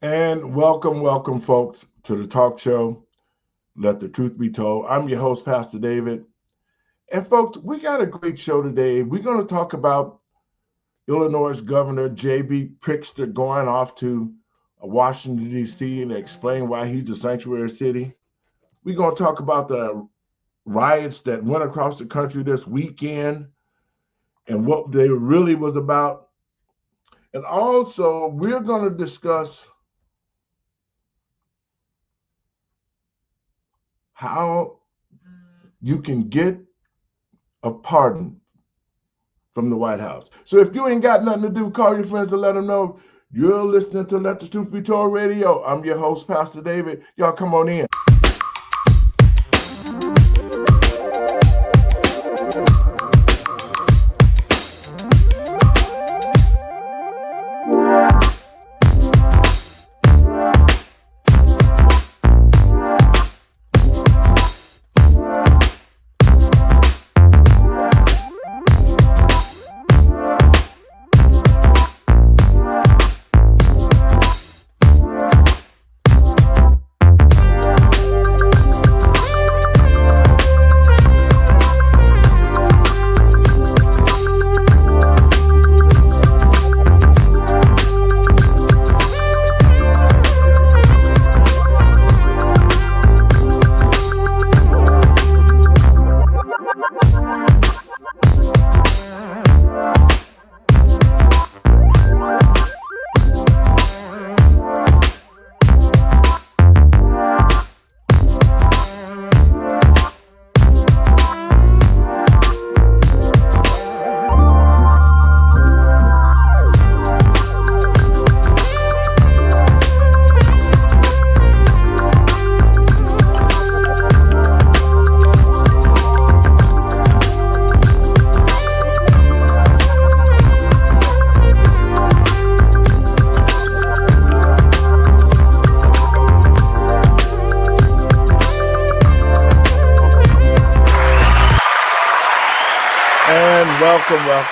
And welcome, folks, to the talk show, Let the Truth Be Told. I'm your host, Pastor David. And, folks, we got a great show today. We're going to talk about Illinois Governor J.B. Pritzker going off to Washington, D.C., and explain why he's a sanctuary city. We're going to talk about the riots that went across the country this weekend and what they really was about. And also, we're going to discuss how you can get a pardon from the White House. So if you ain't got nothing to do, call your friends and let them know you're listening to Let the Truth Be Told Radio. I'm your host, Pastor David. Y'all come on in.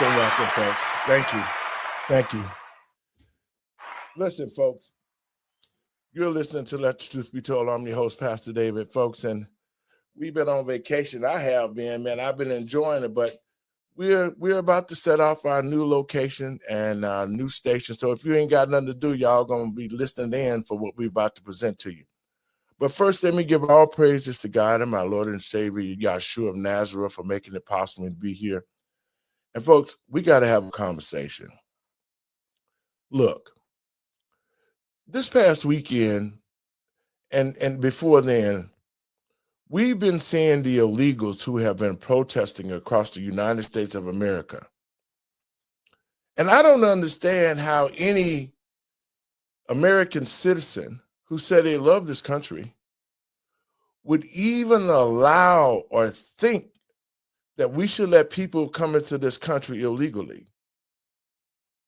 Welcome, folks. Thank you. Listen, folks, you're listening to Let the Truth Be Told. I'm your host, Pastor David, folks, and we've been on vacation. I have been, man. I've been enjoying it, but we're about to set off our new location and our new station. So if you ain't got nothing to do, y'all gonna be listening in for what we're about to present to you. But first, let me give all praises to God and my Lord and Savior, Yahshua of Nazareth, for making it possible to be here. And folks, we got to have a conversation. Look, this past weekend and before then, we've been seeing the illegals who have been protesting across the United States of America. And I don't understand how any American citizen who said they love this country would even allow or think that we should let people come into this country illegally.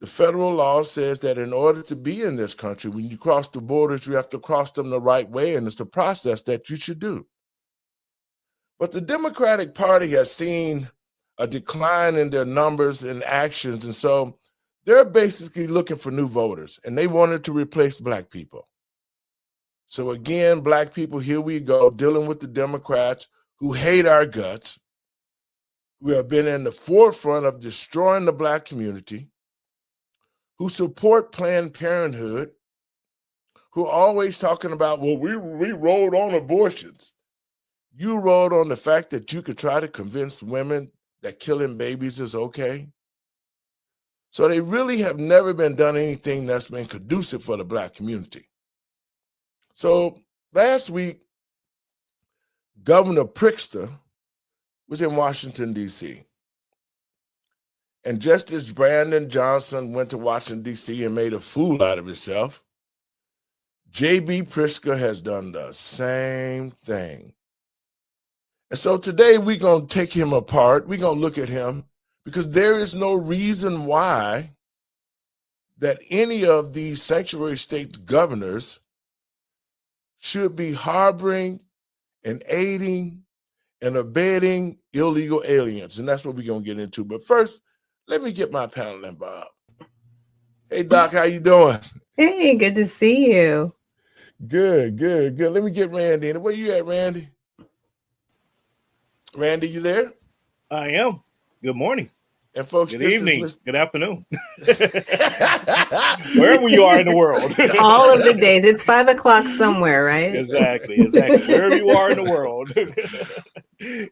The federal law says that in order to be in this country, when you cross the borders, you have to cross them the right way, and it's a process that you should do. But the Democratic Party has seen a decline in their numbers and actions, and so they're basically looking for new voters, and they wanted to replace Black people. So again, Black people, here we go, dealing with the Democrats who hate our guts, who have been in the forefront of destroying the Black community, who support Planned Parenthood, who are always talking about, well, we rode on abortions. You rode on the fact that you could try to convince women that killing babies is okay. So they really have never been done anything that's been conducive for the Black community. So last week, Governor Pritzker was in Washington, D.C. And just as Brandon Johnson went to Washington, D.C. and made a fool out of himself, J.B. Pritzker has done the same thing. And so today we're going to take him apart. We're going to look at him because there is no reason why that any of these sanctuary state governors should be harboring and aiding and abetting illegal aliens. And that's what we're going to get into. But first, let me get my panel member up. Hey, Doc, how you doing? Hey, good to see you. Good. Let me get Randy in. Where you at, Randy? Randy, you there? I am. Good morning. And folks, Good this is evening. Mr. Good afternoon. Wherever you are in the world. All of the days. It's 5 o'clock somewhere, right? Exactly. Wherever you are in the world.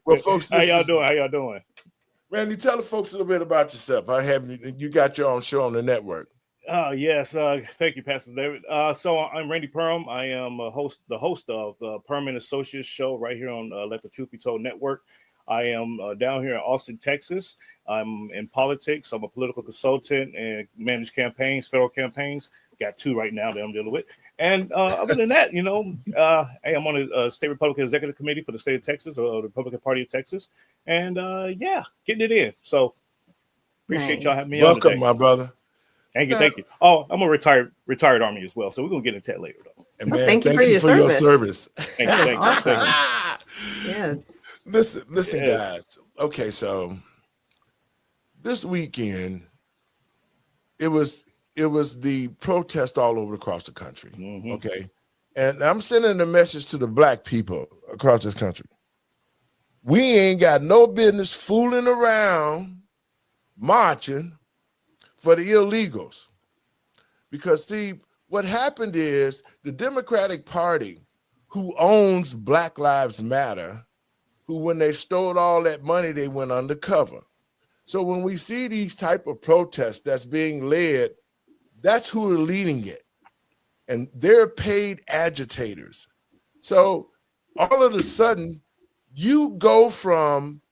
Well, folks, How this y'all is doing? How y'all doing? Randy. Tell the folks a little bit about yourself. I have you got your own show on the network. Yes. Thank you, Pastor David. So I'm Randy Perham. I am the host of the Perham and Associates show right here on Let the Truth Be Told Network. I am down here in Austin, Texas. I'm in politics. I'm a political consultant and manage campaigns, federal campaigns. Got two right now that I'm dealing with. And other than that, I am on a state Republican executive committee for the state of Texas, or the Republican Party of Texas. And getting it in. So appreciate y'all Nice. having me on Welcome, today. my brother. Thank you, Now, thank you. Oh, I'm a retired Army as well, so we're gonna get into that later, though. and Well, man, thank you for thank you your for your service. service. Thank That you, is thank you, thank awesome. you. Yes. Listen, Yes. guys. Okay, so this weekend it was the protest all over across the country. Mm-hmm. Okay, and I'm sending a message to the black people across this country. We ain't got no business fooling around marching for the illegals, because see what happened is the Democratic Party, who owns Black Lives Matter, who when they stole all that money they went undercover. So when we see these type of protests that's being led, that's who are leading it, and they're paid agitators. So all of a sudden you go from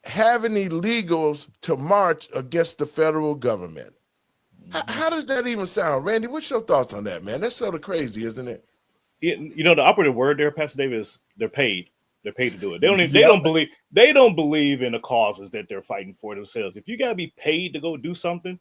having illegals to march against the federal government. How does that even sound? Randy, what's your thoughts on that, man? That's sort of crazy, isn't it? The operative word there, Pastor David, is they're paid. They're paid to do it. Yep. They don't believe in the causes that they're fighting for themselves. If you gotta be paid to go do something,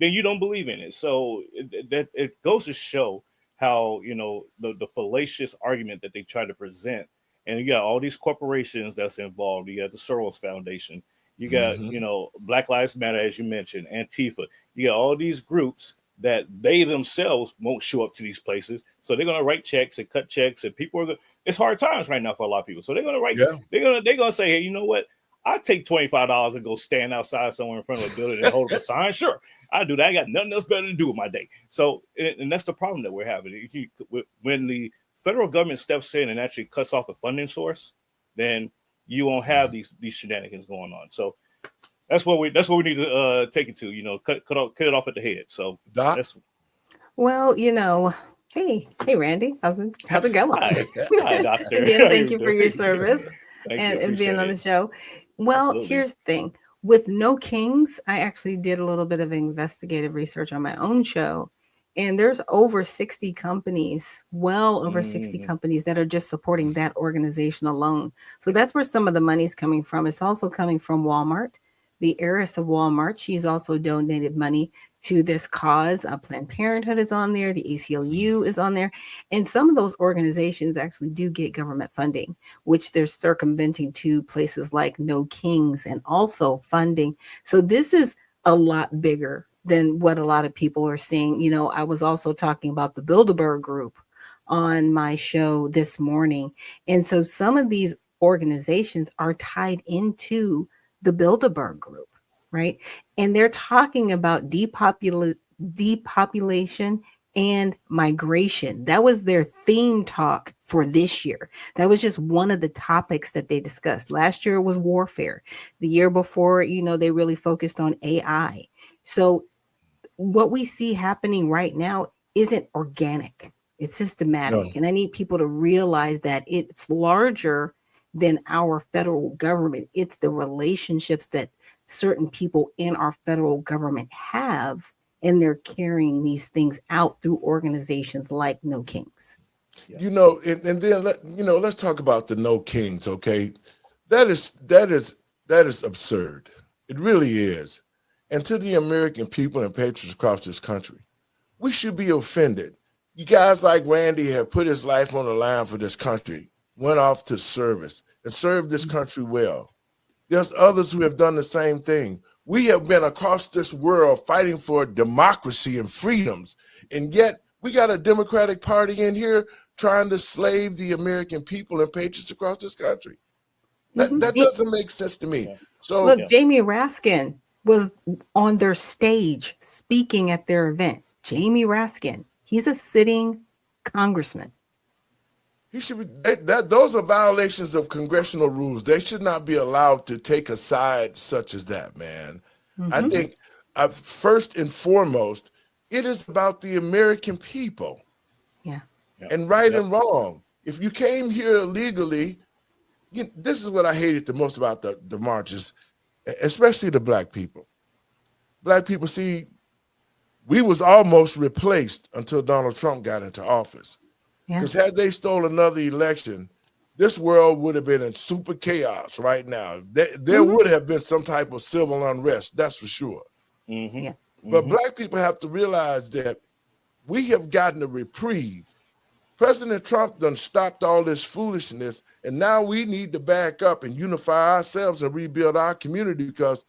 then you don't believe in it. So it goes to show how the fallacious argument that they try to present. And you got all these corporations that's involved. You got the Soros Foundation. You got Mhm. Black Lives Matter, as you mentioned, Antifa. You got all these groups that they themselves won't show up to these places. So they're going to write checks and cut checks, and people are going. It's hard times right now for a lot of people. So they're going to write. Yeah. They're going to say, hey, you know what? I take $25 and go stand outside somewhere in front of a building and hold up a sign. Sure, I do that. I got nothing else better to do with my day. So, and that's the problem that we're having. When the federal government steps in and actually cuts off the funding source, then you won't have these shenanigans going on. So that's what we need to take it to. Cut it off at the head. So Doc? that's Well, hey, Randy, how's it going? hi, doctor. Again, How thank you you for your doing? service Thank you. and being Appreciate on the it. show. Well, Absolutely. here's the thing. With No Kings, I actually did a little bit of investigative research on my own show. And there's over 60 companies, well over 60 Mm-hmm. companies that are just supporting that organization alone. So that's where some of the money's coming from. It's also coming from Walmart. The heiress of Walmart, she's also donated money to this cause. Planned Parenthood is on there. The ACLU is on there. And some of those organizations actually do get government funding, which they're circumventing to places like No Kings and also funding. So this is a lot bigger than what a lot of people are seeing. I was also talking about the Bilderberg Group on my show this morning. And so some of these organizations are tied into the Bilderberg Group, right? And they're talking about depopulation and migration. That was their theme talk for this year. That was just one of the topics that they discussed. Last year was warfare. The year before, they really focused on AI. So what we see happening right now isn't organic. It's No. systematic. And I need people to realize that it's larger than our federal government. It's the relationships that certain people in our federal government have, and they're carrying these things out through organizations like No Kings. Yeah. And then let's talk about the No Kings, okay? That is absurd. It really is. And to the American people and patriots across this country, we should be offended. You guys like Randy have put his life on the line for this country, went off to service and served this country well. There's others who have done the same thing. We have been across this world fighting for democracy and freedoms, and yet we got a Democratic Party in here trying to slave the American people and patriots across this country. That doesn't make sense to me. Yeah. So Look, Jamie Raskin was on their stage speaking at their event. Jamie Raskin, he's a sitting congressman. he should be those are violations of congressional rules. They should not be allowed to take a side such as that, man. I think first and foremost, it is about the American people. Yeah. And right and wrong. If you came here illegally, this is what I hated the most about the marches, especially the black people. Black people, see, we was almost replaced until Donald Trump got into office. Yeah. Because had they stole another election, this world would have been in super chaos right now. There would have been some type of civil unrest, that's for sure. Yeah. But black people have to realize that we have gotten a reprieve. President Trump done stopped all this foolishness, and now we need to back up and unify ourselves and rebuild our community, because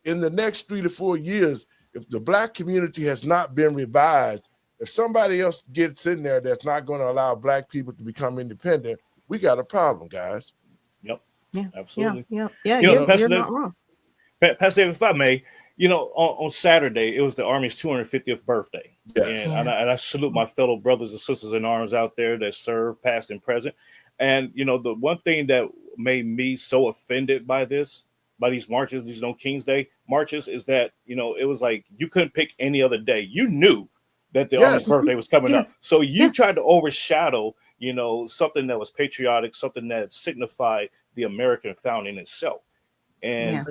in the next 3 to 4 years, if the black community has not been revised, if somebody else gets in there that's not going to allow black people to become independent, we got a problem, guys. Yep. Yeah. Absolutely. Yeah. You're not wrong. Pastor David, if I may, on Saturday, it was the Army's 250th birthday. Yes. And I salute my fellow brothers and sisters in arms out there that serve past and present. And, the one thing that made me so offended by these marches, these King's Day marches, is that, it was like you couldn't pick any other day. You knew that the Army's birthday was coming up. So you tried to overshadow, something that was patriotic, something that signified the American founding itself. And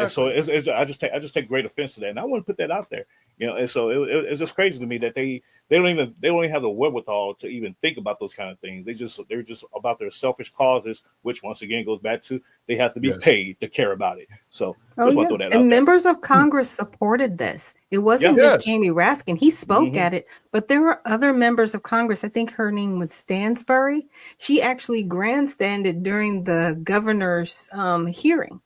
so I just take great offense to that, and I want to put that out there, And so it's just crazy to me that they don't even have the wherewithal to even think about those kind of things. They're just about their selfish causes, which once again goes back to they have to be paid to care about it. So just want to throw that out. And members of Congress supported this. It wasn't just Jamie Raskin. He spoke at it, but there were other members of Congress. I think her name was Stansbury. She actually grandstanded during the governor's hearing.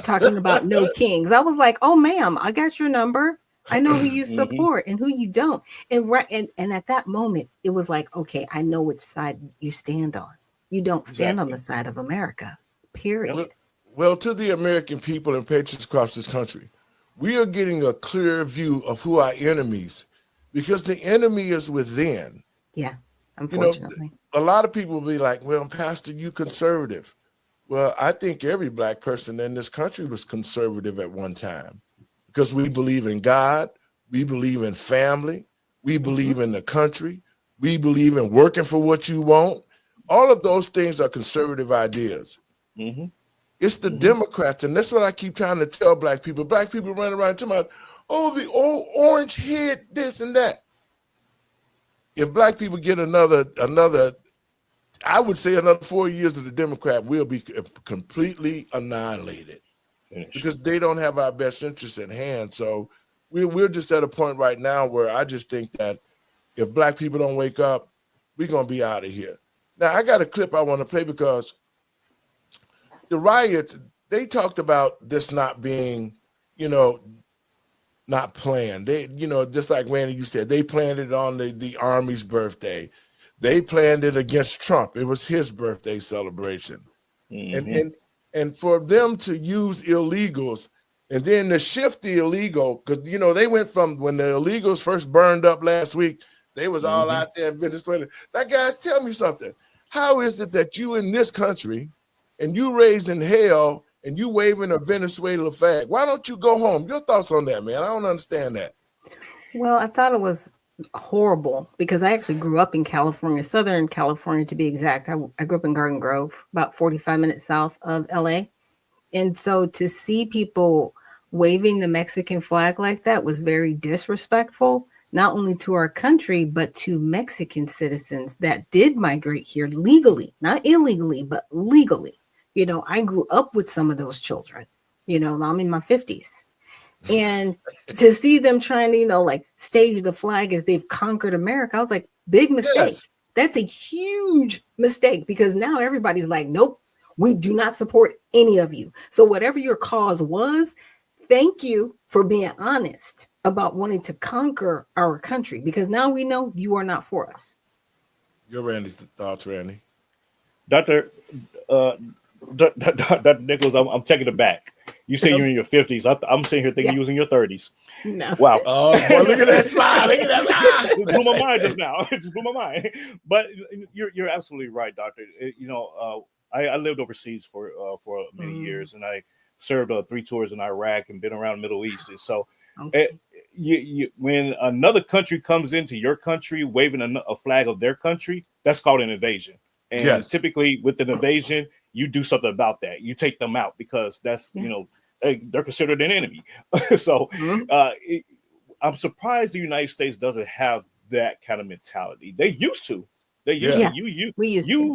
Talking about no kings. I was like, oh, ma'am, I got your number. I know who you support and who you don't. And at that moment, it was like, okay, I know which side you stand on. You don't stand on the side of America, period. Well, to the American people and patriots across this country, we are getting a clear view of who our enemies, because the enemy is within. Yeah, unfortunately. A lot of people will be like, well, Pastor, you conservative. Well, I think every black person in this country was conservative at one time, because we believe in God, we believe in family, we believe in the country, we believe in working for what you want. All of those things are conservative ideas. It's the Democrats, and that's what I keep trying to tell black people. Black people run around talking about, oh, the old orange head, this and that. If black people get another I would say another 4 years of the Democrat will be completely annihilated, because they don't have our best interests at hand. So we're just at a point right now where I just think that if black people don't wake up, we're going to be out of here. Now, I got a clip I want to play, because the riots, they talked about this not being, not planned. They, just like Randy, you said, they planned it on the Army's birthday. They planned it against Trump. It was his birthday celebration. And for them to use illegals and then to shift the illegal, because, they went from when the illegals first burned up last week, they was all out there in Venezuela. Now, guys, tell me something. How is it that you in this country and you raising hell and you waving a Venezuela flag? Why don't you go home? Your thoughts on that, man? I don't understand that. Well, I thought it was horrible, because I actually grew up in California, Southern California to be exact. I grew up in Garden Grove, about 45 minutes south of LA. And so to see people waving the Mexican flag like that was very disrespectful, not only to our country, but to Mexican citizens that did migrate here legally, not illegally, but legally. I grew up with some of those children. I'm in my 50s. And to see them trying to, stage the flag as they've conquered America, I was like, big mistake. Yes. That's a huge mistake, because now everybody's like, nope, we do not support any of you. So whatever your cause was, thank you for being honest about wanting to conquer our country, because now we know you are not for us. Your Randy's thoughts, Randy. Dr. Uh, Dr. Nichols, I'm taking it back. You say you're in your 50s. I'm sitting here thinking you was in your 30s. No. Wow. Oh boy, look at that smile. Look at that smile. It blew my mind just now. It just blew my mind. But you're absolutely right, Doctor. I lived overseas for many years, and I served 3 tours in Iraq and been around the Middle East. And so, when another country comes into your country waving a flag of their country, that's called an invasion. And typically, with an invasion, you do something about that. You take them out because that's they're considered an enemy. So I'm surprised the United States doesn't have that kind of mentality. They used to. They used to.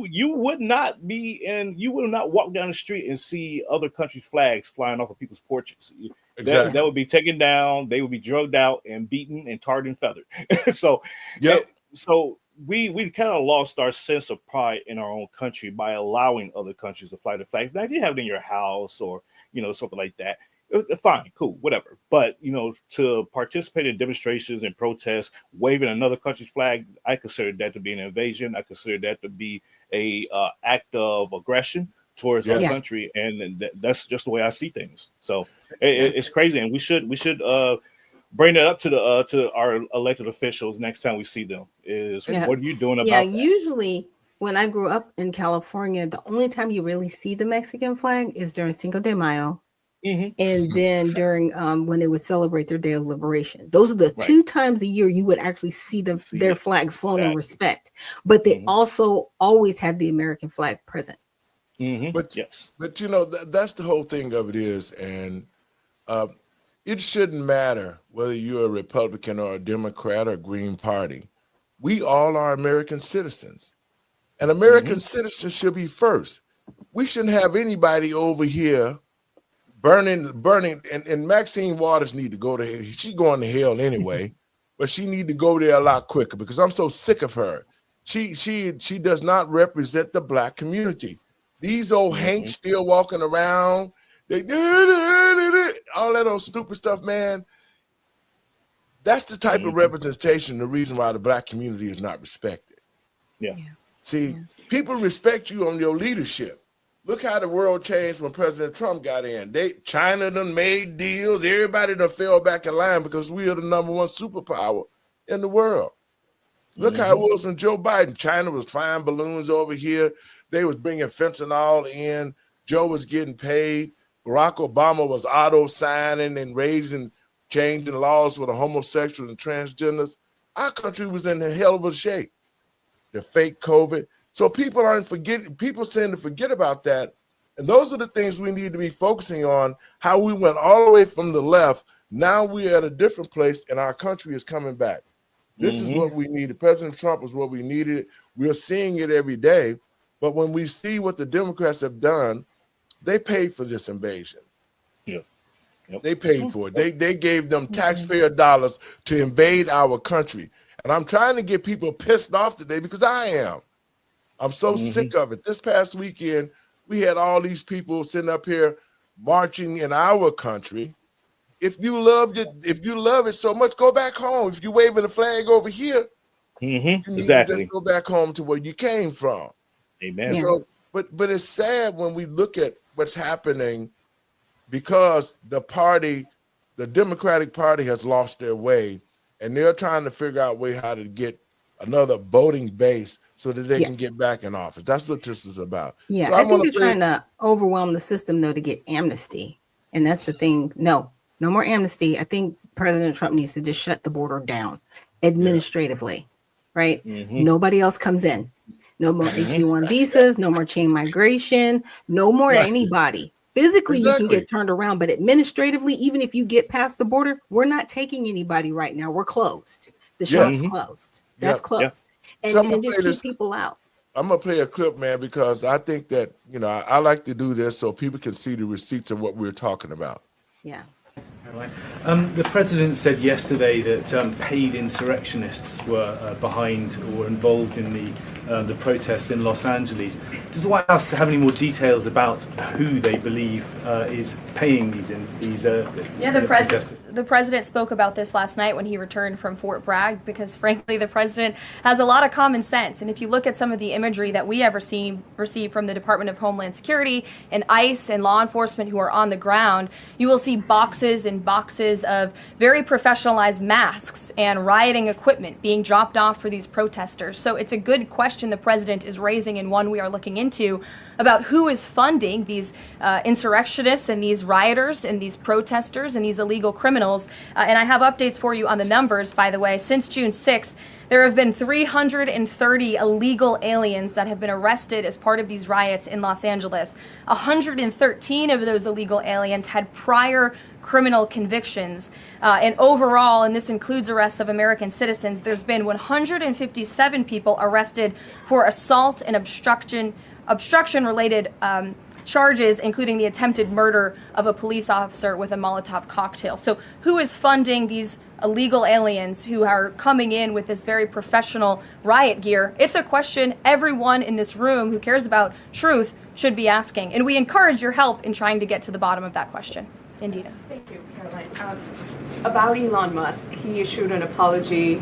You would not be you would not walk down the street and see other countries' flags flying off of people's porches. Exactly. That would be taken down. They would be drugged out and beaten and tarred and feathered. So we kind of lost our sense of pride in our own country by allowing other countries to fly the flags. Now, if you have it in your house or something like that, fine, cool, whatever. But to participate in demonstrations and protests, waving another country's flag, I consider that to be an invasion. I consider that to be a act of aggression towards our country, and that's just the way I see things. So it's crazy, and we should bring that up to our elected officials next time we see them. What are you doing about that? Usually when I grew up in California, the only time you really see the Mexican flag is during Cinco de Mayo. And then during when they would celebrate their Day of Liberation. Those are the 2 times a year you would actually see their flags flown in respect. But they also always had the American flag present. But that's the whole thing of it is, and it shouldn't matter whether you're a Republican or a Democrat or Green Party. We all are American citizens, and American citizens should be first. We shouldn't have anybody over here burning, and Maxine Waters need to go to hell. She's going to hell anyway, but she need to go there a lot quicker because I'm so sick of her. She does not represent the Black community. These old hanks still walking around. They all that old stupid stuff, man. That's the type of representation, the reason why the Black community is not respected. People respect you on your leadership. Look how the world changed when President Trump got in. China done made deals. Everybody done fell back in line because we are the #1 superpower in the world. Look how it was when Joe Biden. China was flying balloons over here. They was bringing fentanyl in. Joe was getting paid. Barack Obama was auto-signing and changing laws for the homosexuals and transgenders. Our country was in a hell of a shape. The fake COVID. So people tend to forget about that. And those are the things we need to be focusing on, how we went all the way from the left. Now we're at a different place and our country is coming back. This is what we needed. President Trump was what we needed. We're seeing it every day. But when we see what the Democrats have done, they paid for this invasion. They paid for it. They gave them taxpayer dollars to invade our country. And I'm trying to get people pissed off today because I am. I'm so sick of it. This past weekend, we had all these people sitting up here marching in our country. If you love it so much, go back home. If you're waving the flag over here, you need to just go back home to where you came from. Amen. So, but it's sad when we look at what's happening because the Democratic Party has lost their way, and they're trying to figure out a way how to get another voting base so that they can get back in office. That's what this is about. Yeah, so I think they're trying to overwhelm the system, though, to get amnesty. And that's the thing. No more amnesty. I think President Trump needs to just shut the border down administratively, right? Nobody else comes in. No more H-1 visas, no more chain migration, no more anybody. Physically, you can get turned around, but administratively, even if you get past the border, we're not taking anybody right now. We're closed. The shop's closed. That's closed. And just keep people out. I'm going to play a clip, man, because I think that, I like to do this so people can see the receipts of what we're talking about. Yeah. The president said yesterday that paid insurrectionists were behind or were involved in the protests in Los Angeles. Does the White House have any more details about who they believe is paying these protesters? The president spoke about this last night when he returned from Fort Bragg, because frankly the president has a lot of common sense. And if you look at some of the imagery that we have received from the Department of Homeland Security and ICE and law enforcement who are on the ground, you will see boxes and boxes of very professionalized masks and rioting equipment being dropped off for these protesters. So it's a good question the president is raising, and one we are looking into, about who is funding these insurrectionists and these rioters and these protesters and these illegal criminals. And I have updates for you on the numbers, by the way. Since June 6th, there have been 330 illegal aliens that have been arrested as part of these riots in Los Angeles. 113 of those illegal aliens had prior criminal convictions. And overall, and this includes arrests of American citizens, there's been 157 people arrested for assault and obstruction-related charges, including the attempted murder of a police officer with a Molotov cocktail. So who is funding these illegal aliens who are coming in with this very professional riot gear? It's a question everyone in this room who cares about truth should be asking. And we encourage your help in trying to get to the bottom of that question. Indita. Thank you, Caroline. About Elon Musk, he issued an apology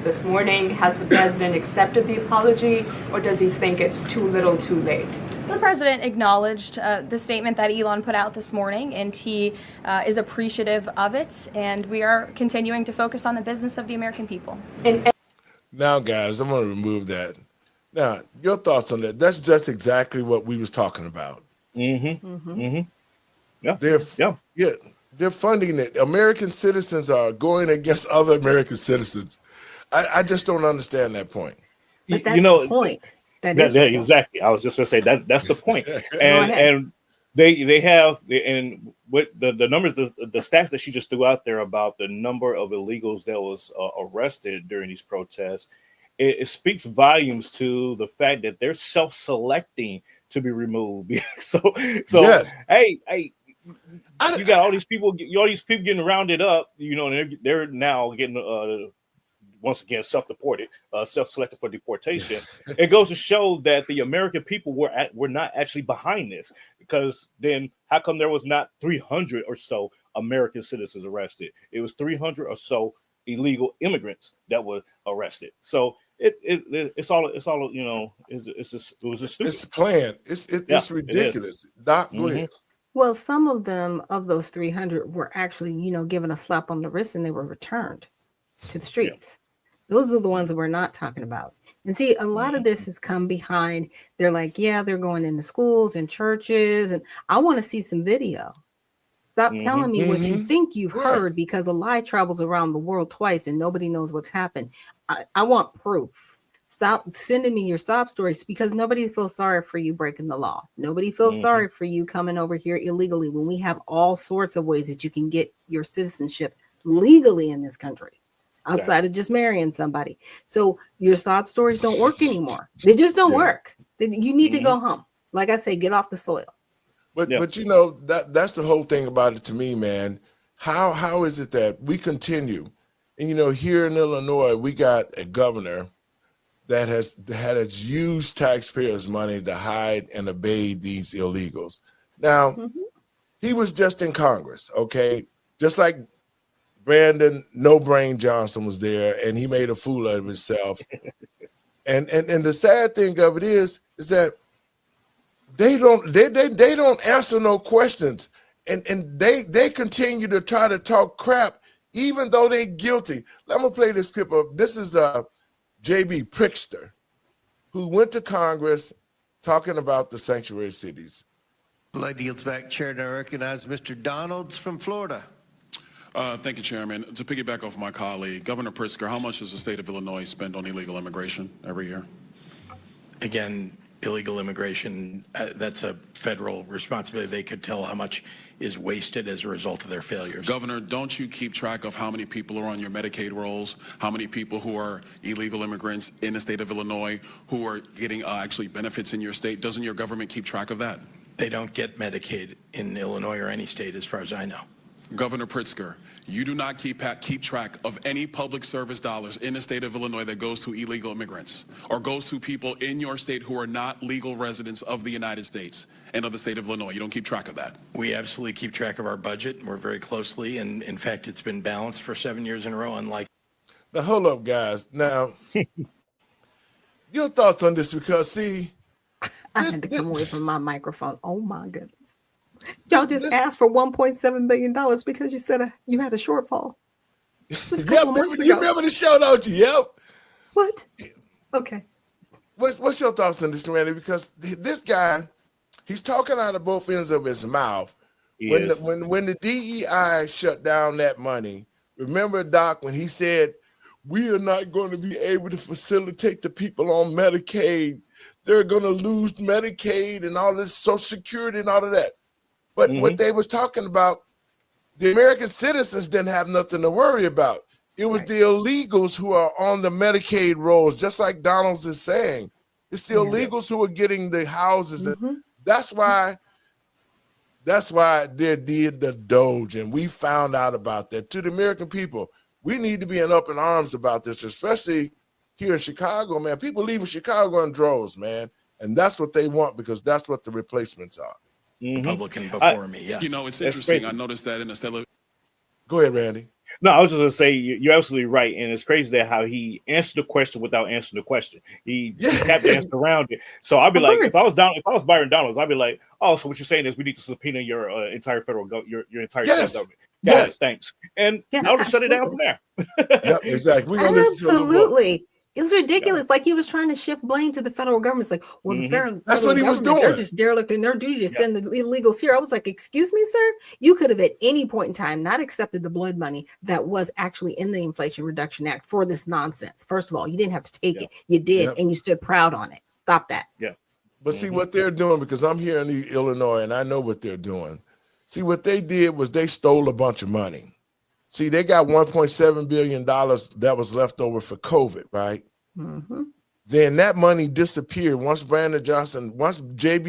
this morning. Has the president accepted the apology, or does he think it's too little too late? The president acknowledged the statement that Elon put out this morning, and he is appreciative of it, and we are continuing to focus on the business of the American people. Now, guys, I'm going to remove that. Now, your thoughts on that? That's just exactly what we was talking about. Yeah. They're funding it. American citizens are going against other American citizens. I just don't understand that point. But that's the point. Exactly. I was just going to say that's the point. And they have, and what the numbers, the stats that she just threw out there about the number of illegals that was arrested during these protests, it speaks volumes to the fact that they're self-selecting to be removed. so yes. Hey, you got all these people getting rounded up, and they're now getting once again self-deported, self-selected for deportation. It goes to show that the American people were not actually behind this, because then how come there was not 300 or so American citizens arrested? It was 300 or so illegal immigrants that were arrested. So it's all it was a stupid. It's a plan. It's ridiculous. Doc, go ahead. Well, some of them, of those 300, were actually, given a slap on the wrist, and they were returned to the streets. Yeah. Those are the ones that we're not talking about. And see, a lot of this has come behind. They're like, they're going into schools and churches, and I want to see some video. Stop telling me what you think you've heard, because a lie travels around the world twice and nobody knows what's happened. I want proof. Stop sending me your sob stories, because nobody feels sorry for you breaking the law. Nobody feels sorry for you coming over here illegally, when we have all sorts of ways that you can get your citizenship legally in this country, outside of just marrying somebody. So your sob stories don't work anymore. They just don't work. You need to go home. Like I say, get off the soil. But that's the whole thing about it to me, man. How is it that we continue? And here in Illinois, we got a governor that has used taxpayers' money to hide and obey these illegals. Now, he was just in Congress, okay? Just like Brandon No Brain Johnson was there, and he made a fool of himself. and the sad thing of it is that they don't answer no questions, and they continue to try to talk crap even though they're guilty. I'm gonna play this clip of this is J.B. Pritzker, who went to Congress talking about the sanctuary cities. Light yields back, Chair, and I recognize Mr. Donalds from Florida. Thank you, Chairman. To piggyback off my colleague, Governor Pritzker, how much does the state of Illinois spend on illegal immigration every year? Again, illegal immigration, that's a federal responsibility. They could tell how much is wasted as a result of their failures. Governor, don't you keep track of how many people are on your Medicaid rolls, how many people who are illegal immigrants in the state of Illinois who are getting actually benefits in your state? Doesn't your government keep track of that? They don't get Medicaid in Illinois or any state as far as I know. Governor Pritzker, you do not keep track of any public service dollars in the state of Illinois that goes to illegal immigrants or goes to people in your state who are not legal residents of the United States and of the state of Illinois. You don't keep track of that. We absolutely keep track of our budget. We're very closely, and in fact, it's been balanced for 7 years in a row, unlike. Now, hold up, guys. Now, your thoughts on this? Because, see, I had to come away from my microphone. Oh, my goodness. Y'all just asked for $1.7 billion because you said you had a shortfall. Just you remember the shout out? Yep. What? Okay. What's your thoughts on this, Randy? Because this guy, he's talking out of both ends of his mouth. When the DEI shut down that money, remember, Doc, when he said, we are not going to be able to facilitate the people on Medicaid. They're going to lose Medicaid and all this Social Security and all of that. But what they was talking about, the American citizens didn't have nothing to worry about. It was the illegals who are on the Medicaid rolls, just like Donald's is saying. It's the illegals who are getting the houses. That's why they did the Doge, and we found out about that. To the American people, we need to be up in arms about this, especially here in Chicago, man. People leaving Chicago in droves, man, and that's what they want because that's what the replacements are. Republican before me, yeah. You know, it's interesting. I noticed that in the state of. Go ahead, Randy. No, I was just going to say you're absolutely right, and it's crazy that how he answered the question without answering the question. He kept dancing around it. So I'd be like, if I was Byron Donalds, I'd be like, oh, so what you're saying is we need to subpoena your entire federal your entire federal government. Yes, thanks. And I'll just shut it down from there. Yep, exactly. Absolutely. It was ridiculous. Like he was trying to shift blame to the federal government. It's like, well, the federal That's what he was doing. They're just derelict in their duty to send the illegals here. I was like, excuse me, sir. You could have at any point in time not accepted the blood money that was actually in the Inflation Reduction Act for this nonsense. First of all, you didn't have to take it. You did, and you stood proud on it. Stop that. Yeah. But see what they're doing, because I'm here in Illinois and I know what they're doing. See, what they did was they stole a bunch of money. See, they got $1.7 billion that was left over for COVID, right? Then that money disappeared once J.B.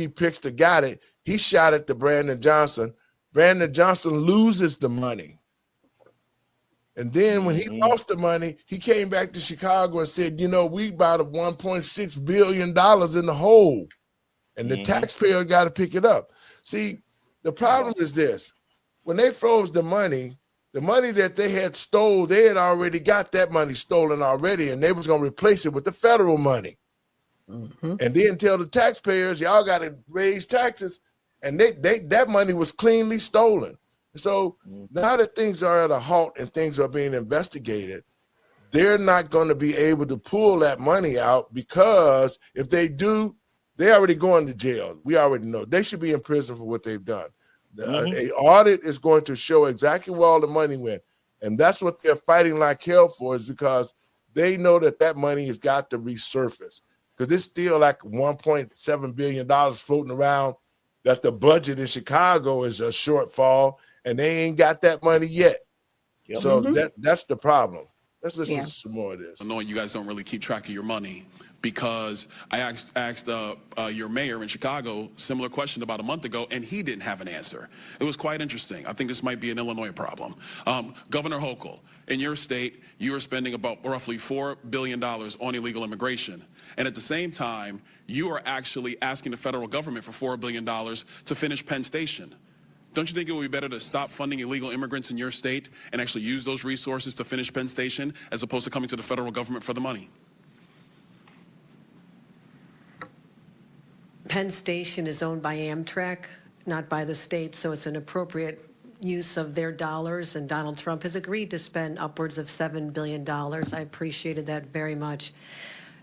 Pritzker got it, he shot it to Brandon Johnson. Brandon Johnson loses the money. And then when he lost the money, he came back to Chicago and said, you know, we about $1.6 billion in the hole. And the taxpayer got to pick it up. See, the problem is this. When they froze the money that they had stole, they had already got that money stolen already, and they was going to replace it with the federal money. And then tell the taxpayers, y'all got to raise taxes, and that money was cleanly stolen. So now that things are at a halt and things are being investigated, they're not going to be able to pull that money out, because if they do, they're already going to jail. We already know. They should be in prison for what they've done. An audit is going to show exactly where all the money went. And that's what they're fighting like hell for, is because they know that money has got to resurface. Because it's still like $1.7 billion floating around, that the budget in Chicago is a shortfall, and they ain't got that money yet. So that's the problem. Let's listen to some more of this. Knowing you guys don't really keep track of your money, because I asked your mayor in Chicago similar question about a month ago, and he didn't have an answer. It was quite interesting. I think this might be an Illinois problem. Governor Hochul, in your state, you are spending about roughly $4 billion on illegal immigration. And at the same time, you are actually asking the federal government for $4 billion to finish Penn Station. Don't you think it would be better to stop funding illegal immigrants in your state and actually use those resources to finish Penn Station, as opposed to coming to the federal government for the money? Penn Station is owned by Amtrak, not by the state, so it's an appropriate use of their dollars, and Donald Trump has agreed to spend upwards of $7 billion. I appreciated that very much.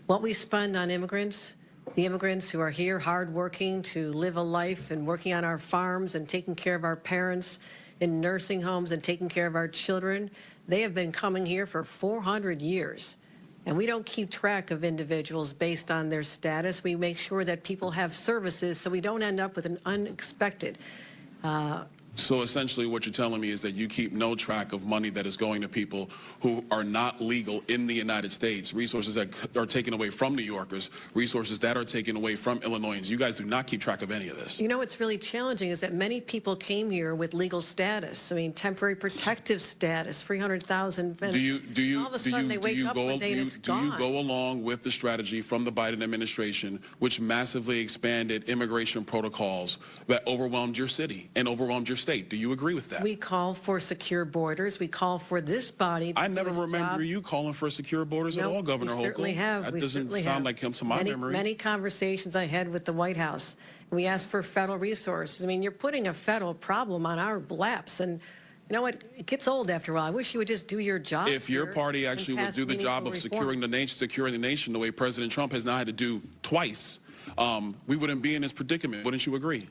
What we spend on immigrants, the immigrants who are here hardworking to live a life and working on our farms and taking care of our parents in nursing homes and taking care of our children, they have been coming here for 400 years. And we don't keep track of individuals based on their status. We make sure that people have services so we don't end up with an unexpected So essentially what you're telling me is that you keep no track of money that is going to people who are not legal in the United States, resources that are taken away from New Yorkers, resources that are taken away from Illinoisans. You guys do not keep track of any of this. You know what's really challenging is that many people came here with legal status. I mean, temporary protective status, 300,000. Do you all of a sudden they wake up one day and it's do you gone. go along with the strategy from the Biden administration, which massively expanded immigration protocols that overwhelmed your city and overwhelmed your state? Do you agree with that? We call for secure borders. We call for this body to I do never its remember job. you calling for secure borders at No, all, Governor we Hochul. certainly have. That We doesn't certainly sound have. like him to my memory. Many conversations I had with the White House. And we asked for federal resources. I mean, you're putting a federal problem on our laps. And you know what? It gets old after a while. I wish you would just do your job. If your party actually would pass do the job of meaningful securing the nation the way President Trump has now had to do twice, we wouldn't be in this predicament. Wouldn't you agree?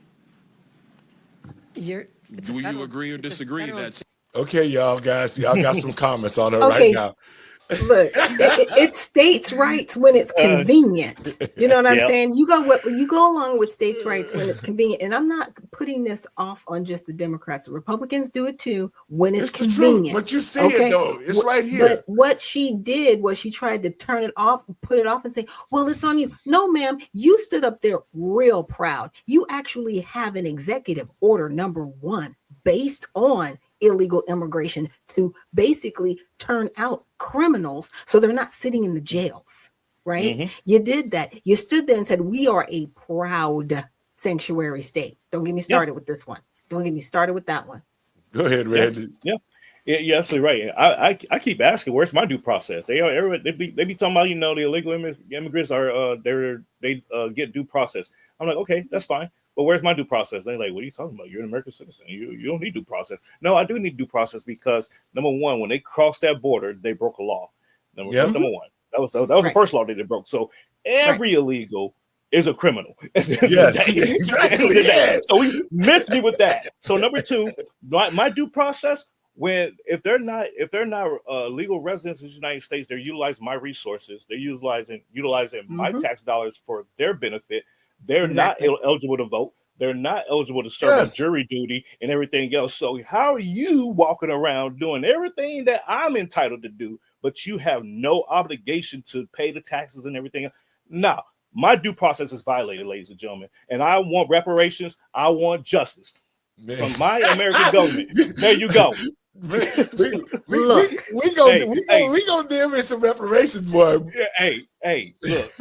Do you agree or disagree? That's okay, y'all guys. Y'all got some comments on it Okay. right now. Look, it's states' rights when it's convenient. You know what I'm Yep. saying? You go along with states' rights when it's convenient. And I'm not putting this off on just the Democrats. The Republicans do it too when it's It's the truth. convenient. But you see it though. It's right here. But what she did was she tried to turn it off, put it off, and say, "Well, it's on you." No, ma'am. You stood up there real proud. You actually have an executive order number 1 based on illegal immigration to basically turn out criminals so they're not sitting in the jails, right? Mhm. You did that. You stood there and said, "We are a proud sanctuary state." Don't get me started with this one. Don't get me started with that one. Go ahead, Randy. Yeah, you're absolutely right. I keep asking, where's my due process? They be talking about, the illegal immigrants are they get due process. I'm like, okay, that's fine, but where's my due process? They're like, what are you talking about? You're an American citizen. You don't need due process. No, I do need due process because number one, when they crossed that border, they broke a law. That's number one. That was the first law that they broke. So every illegal is a criminal. Yes, exactly. Yes. So we missed me with that. So number two, my due process, if they're not legal residents in the United States, they're utilizing my resources. They're utilizing my tax dollars for their benefit. They're not eligible to vote. They're not eligible to serve on jury duty and everything else. So how are you walking around doing everything that I'm entitled to do, but you have no obligation to pay the taxes and everything? No, my due process is violated, ladies and gentlemen. And I want reparations. I want justice from my American government. There you go. We gonna deal with some reparations, boy. Hey, look.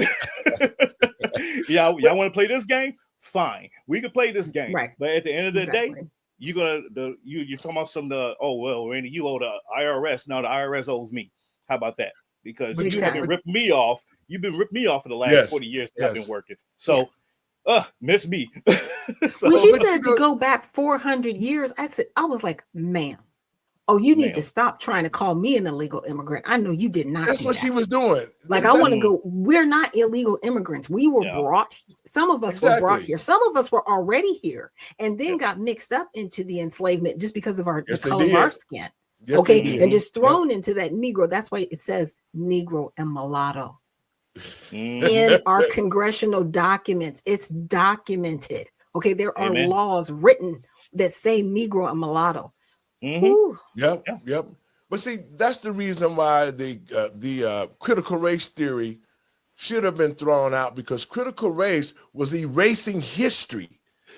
y'all want to play this game? Fine, we can play this game. Right. But at the end of the day, you're talking about Randy, you owe the IRS. Now the IRS owes me. How about that? Because you have been ripping me off. You've been ripping me off for the last 40 years that I've been working. So, miss me. So, when she said to go back 400 years, I was like, ma'am. Oh, you need to stop trying to call me an illegal immigrant. I know you did not. That's what she was doing. Like, I want to go. We're not illegal immigrants. We were brought. Some of us were brought here. Some of us were already here and then got mixed up into the enslavement just because of the color of our skin. Yes, and just thrown into that Negro. That's why it says Negro and mulatto in our congressional documents. It's documented. Okay, there are laws written that say Negro and mulatto. Yep. But see, that's the reason why the critical race theory should have been thrown out, because critical race was erasing history.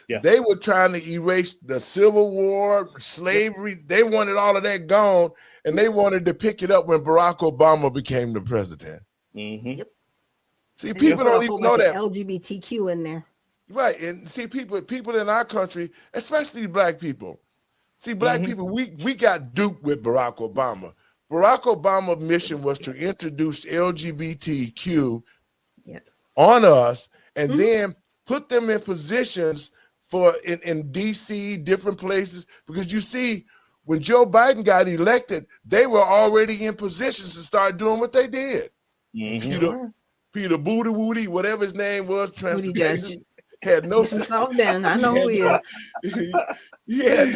Yes. They were trying to erase the Civil War, slavery. They wanted all of that gone, and they wanted to pick it up when Barack Obama became the president. See, people don't even know that LGBTQ in there, right? And see, people in our country, especially black people. See, black people, we got duped with Barack Obama. Barack Obama's mission was to introduce LGBTQ on us and then put them in positions in DC, different places. Because you see, when Joe Biden got elected, they were already in positions to start doing what they did. Peter Booty Woody, whatever his name was, transportation. Had no I know who he is. He had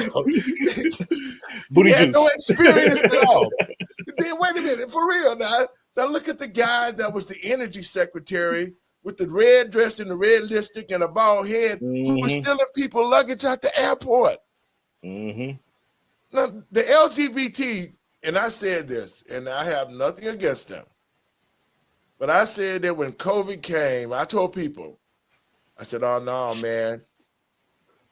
no experience at all. Then wait a minute, for real now. Now look at the guy that was the energy secretary with the red dress and the red lipstick and a bald head, who was stealing people luggage at the airport. Mm-hmm. Now, the LGBT, and I said this, and I have nothing against them, but I said that when COVID came, I told people, I said, oh, no, man,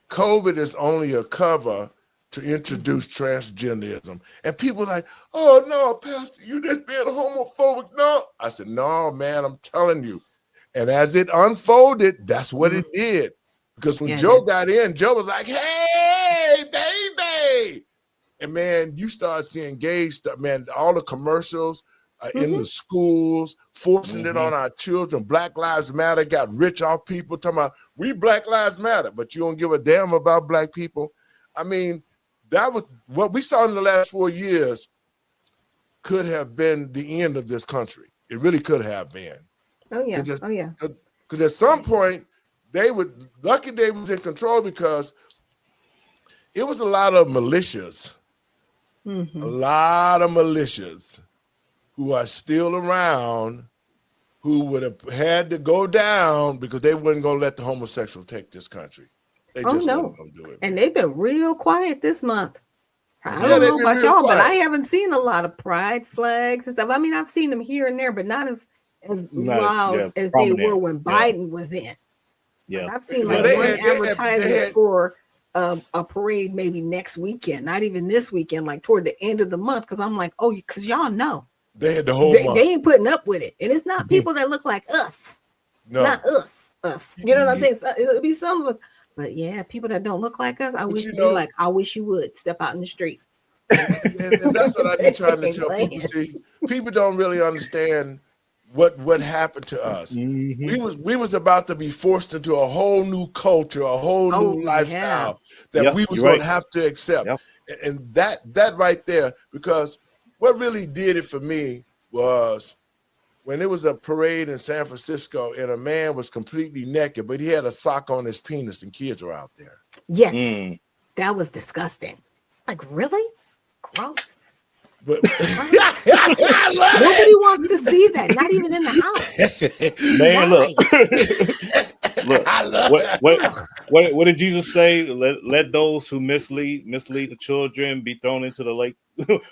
COVID is only a cover to introduce transgenderism. And people are like, oh, no, Pastor, you just being homophobic. No. I said, no, man, I'm telling you. And as it unfolded, that's what it did. Because when Joe got in, Joe was like, hey, baby. And, man, you start seeing gay stuff, man, all the commercials in the schools, forcing it on our children. Black Lives Matter got rich off people talking about, we Black Lives Matter, but you don't give a damn about black people. I mean, that was what we saw in the last 4 years could have been the end of this country. It really could have been. Oh, yeah. Because at some point, lucky they was in control because it was a lot of militias. A lot of militias who are still around who would have had to go down because they weren't going to let the homosexuals take this country. They just weren't going to do it. And they've been real quiet this month. I don't know about y'all, but I haven't seen a lot of pride flags and stuff. I mean, I've seen them here and there, but not as loud as they were when Biden was in. Yeah, I've seen like one advertisement for a parade maybe next weekend, not even this weekend, like toward the end of the month. Because I'm like, oh, because y'all know they had the whole month. They ain't putting up with it, and it's not people that look like us. No, not us. You know what I'm saying? It'll be some of us, but yeah, people that don't look like us. I wish I wish you would step out in the street. And that's what I be trying to tell people. See, people don't really understand what happened to us. We was about to be forced into a whole new culture, a whole new lifestyle that we was going to have to accept. And that right there, because what really did it for me was when it was a parade in San Francisco and a man was completely naked, but he had a sock on his penis and kids were out there. Yes, that was disgusting. Like, really? Gross. But nobody wants to see that, not even in the house. Man, look. What did Jesus say? Let those who mislead the children be thrown into the lake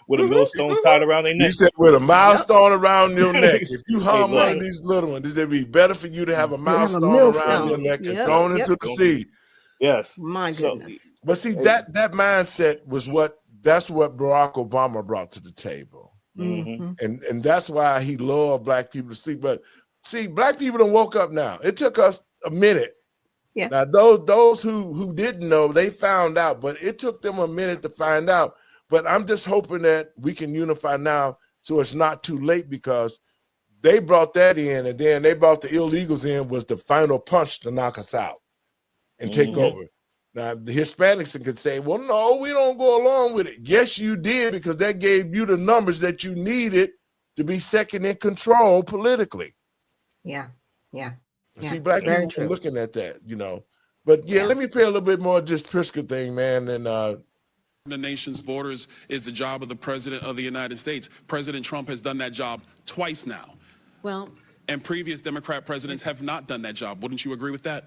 with a millstone tied around their neck. He said, with a milestone around your neck. If you harm one of these little ones, it'd be better for you to have a milestone around your neck and thrown into the sea. Yes, my goodness. But see, that mindset was that's what Barack Obama brought to the table. And that's why he loved black people to see. But see, black people don't woke up now. It took us a minute. Yeah. Now, those who didn't know, they found out, but it took them a minute to find out. But I'm just hoping that we can unify now so it's not too late, because they brought that in, and then they brought the illegals in was the final punch to knock us out and take over. Now, the Hispanics could say, well, no, we don't go along with it. Yes, you did, because that gave you the numbers that you needed to be second in control politically. Yeah. See, black people are looking at that, But, let me pay a little bit more of this Pritzker thing, man. And the nation's borders is the job of the president of the United States. President Trump has done that job twice now. Well, and previous Democrat presidents have not done that job. Wouldn't you agree with that?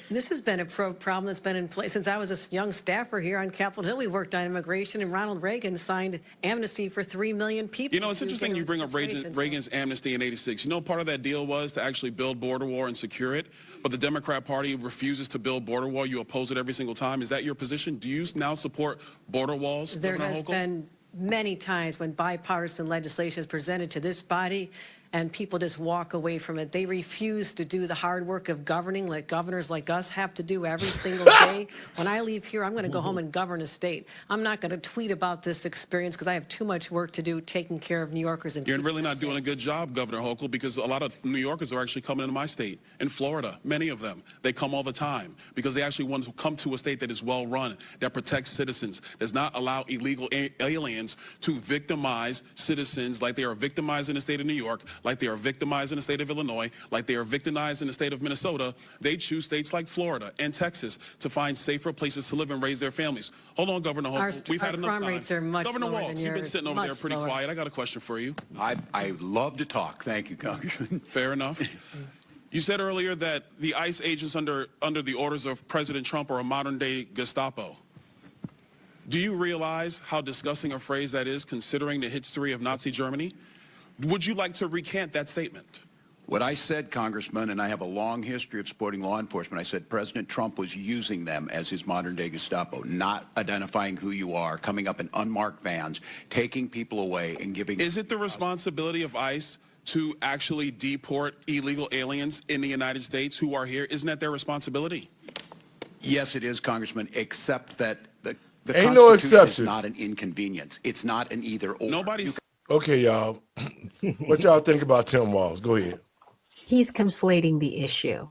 this has been a problem that's been in place since I was a young staffer here on Capitol Hill. We worked on immigration, and Ronald Reagan signed amnesty for 3 million people. It's interesting you bring up Reagan's amnesty in '86. Part of that deal was to actually build border wall and secure it, but the Democrat Party refuses to build border wall. You oppose it every single time. Is that your position? Do you now support border walls? There has been many times when bipartisan legislation is presented to this body and people just walk away from it. They refuse to do the hard work of governing like governors like us have to do every single day. When I leave here, I'm going to go home and govern a state. I'm not going to tweet about this experience because I have too much work to do taking care of New Yorkers. And you're really not doing a good job, Governor Hochul, because a lot of New Yorkers are actually coming into my state. In Florida, many of them, they come all the time because they actually want to come to a state that is well run, that protects citizens, does not allow illegal aliens to victimize citizens like they are victimized in the state of New York, like they are victimized in the state of Illinois, like they are victimized in the state of Minnesota. They choose states like Florida and Texas to find safer places to live and raise their families. Hold on, Governor Hochul. We've had enough time. Rates are much Governor lower Walz, than you've been sitting over there pretty quiet. I got a question for you. I love to talk. Thank you, Congressman. Fair enough. You said earlier that the ICE agents under the orders of President Trump are a modern-day Gestapo. Do you realize how disgusting a phrase that is, considering the history of Nazi Germany? Would you like to recant that statement? What I said, Congressman, and I have a long history of supporting law enforcement, I said President Trump was using them as his modern-day Gestapo, not identifying who you are, coming up in unmarked vans, taking people away and giving... Is it the responsibility of ICE to actually deport illegal aliens in the United States who are here? Isn't that their responsibility? Yes, it is, Congressman, except that the Ain't no Constitution is exception. not an inconvenience. It's not an either-or. Nobody's... Okay, y'all. What y'all think about Tim Walz? Go ahead. He's conflating the issue.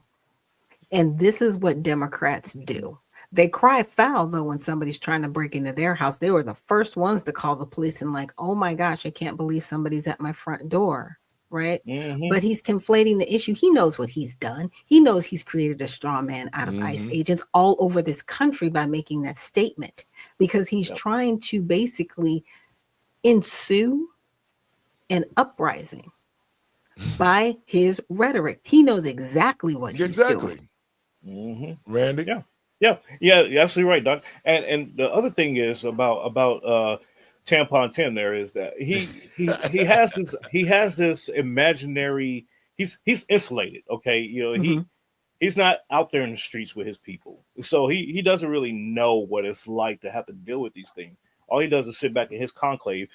And this is what Democrats do. They cry foul, though, when somebody's trying to break into their house. They were the first ones to call the police and like, oh my gosh, I can't believe somebody's at my front door. Right. Mm-hmm. But he's conflating the issue. He knows what he's done. He knows he's created a straw man out of ICE agents all over this country by making that statement, because he's trying to basically ensue an uprising by his rhetoric. He knows exactly what he's doing. Randy? Yeah, you're absolutely right, Doc. And the other thing is about Tampon Tim there is that he has this imaginary, he's insulated, okay? You know, he's not out there in the streets with his people. So he doesn't really know what it's like to have to deal with these things. All he does is sit back in his conclave